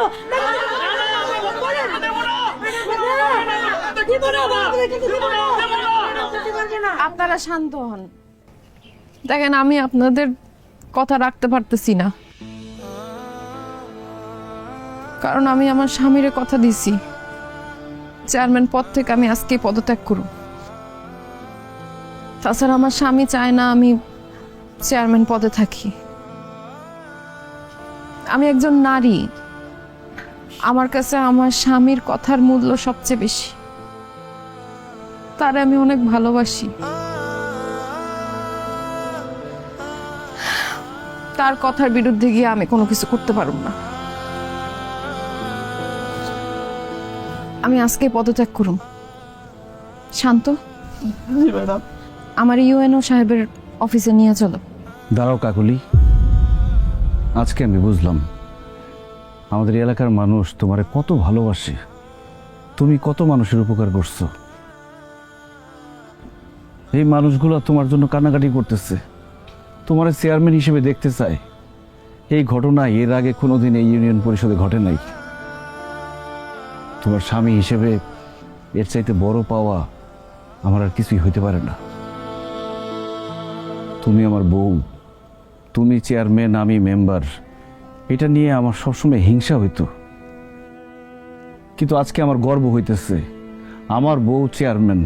আপনারা শান্ত হন। দেখেন, আমি আপনাদের কথা রাখতে পারতেছি না, কারণ আমি আমার স্বামীর কথা দিছি চেয়ারম্যান পদ থেকে আমি আজকে পদত্যাগ করব। তাছাড়া আমার স্বামী চায় না আমি চেয়ারম্যান পদে থাকি। আমি একজন নারী, আমার কাছে আমার স্বামীর কথার মূল্য সবচেয়ে বেশি। তারে আমি অনেক ভালোবাসি। তার কথার বিরুদ্ধে গিয়ে আমি কোনো কিছু করতে পারব না। আমি আজকে পদত্যাগ করুম। শান্ত, আমার ইউএনও সাহেবের অফিসে নিয়ে চলো। দাঁড়াও কাকুলি, আজকে আমি বুঝলাম আমাদের এলাকার মানুষ তোমারে কত ভালোবাসে, তুমি কত মানুষের উপকার করছো। এই মানুষগুলো তোমার জন্য কান্নাকাটি করতেছে, তোমার চেয়ারম্যান হিসেবে দেখতে চায়। এই ঘটনা এর আগে কোনোদিন এই ইউনিয়ন পরিষদে ঘটে নাই। তোমার স্বামী হিসেবে এর চাইতে বড় পাওয়া আমার আর কিছুই হইতে পারে না। তুমি আমার বউ, তুমি চেয়ারম্যান, আমি মেম্বার, এটা নিয়ে আমার সবসময় হিংসা হইতো, কিন্তু আজকে আমার গর্ব হইতেছে। আমার বউ চেয়ারম্যান,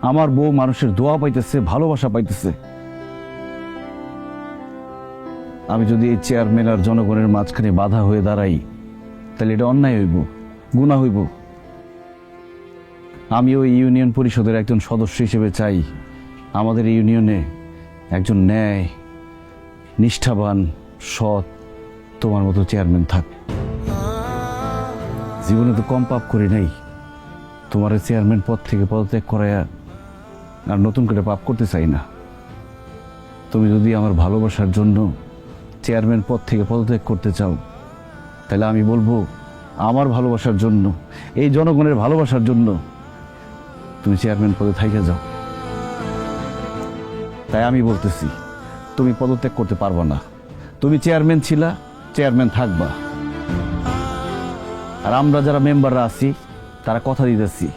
আমার বউ মানুষের দোয়া পাইতেছে, ভালোবাসা পাইতেছে। আমি যদি এই চেয়ারম্যান আর জনগণের মাঝখানে বাধা হয়ে দাঁড়াই, তাহলে এটা অন্যায় হইব, গুনাহ হইব। আমি ওই ইউনিয়ন পরিষদের একজন সদস্য হিসেবে চাই আমাদের ইউনিয়নে একজন ন্যায়, নিষ্ঠাবান, সৎ তোমার মতো চেয়ারম্যান থাক। জীবনে তো কম পাপ করি নাই, তোমার চেয়ারম্যান পদ থেকে পদত্যাগ করায়া আর নতুন করে পাপ করতে চাই না। তুমি যদি আমার ভালোবাসার জন্য চেয়ারম্যান পদ থেকে পদত্যাগ করতে চাও, তাহলে আমি বলবো আমার ভালোবাসার জন্য, এই জনগণের ভালোবাসার জন্য তুমি চেয়ারম্যান পদে থাইকা যাও। তাই আমি বলতেছি, তুমি পদত্যাগ করতে পারবা না। তুমি চেয়ারম্যান ছিলা, চেয়ারম্যান থাকবা। আর আমরা যারা মেম্বাররা আছি তারা কথা দিতেছি,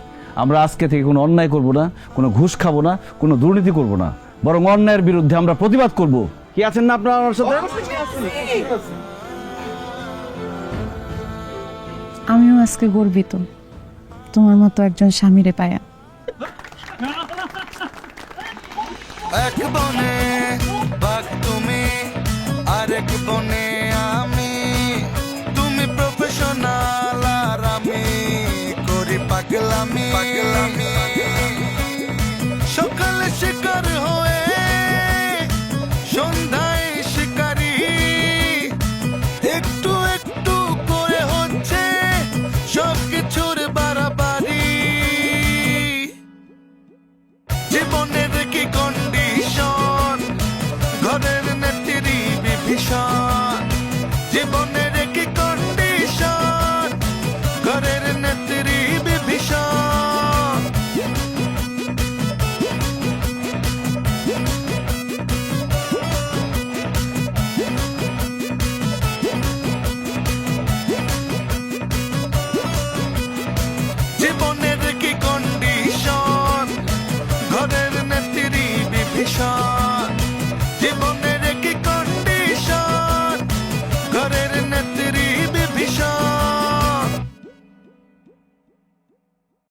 আমরা আজকে থেকে কোনো অন্যায় করব না, কোনো ঘুষ খাবো না, কোনো দুর্নীতি করব না, বরং অন্যায়ের বিরুদ্ধে আমরা প্রতিবাদ করব। কি আছেন না আপনারা আমার সাথে? আমিও আজকে গর্বিত তোমার মতো একজন স্বামীরে পায়া। এক বনে বাঘ তুমি, আরেক বনে আমি। তুমি প্রফেশনাল আর আমি করি পাগলামি। সকালে শিকার হয়ে সন্ধ্যায় শিকারি, একটু একটু করে হচ্ছে সব কিছুর বাড়াবাড়ি। জীবনে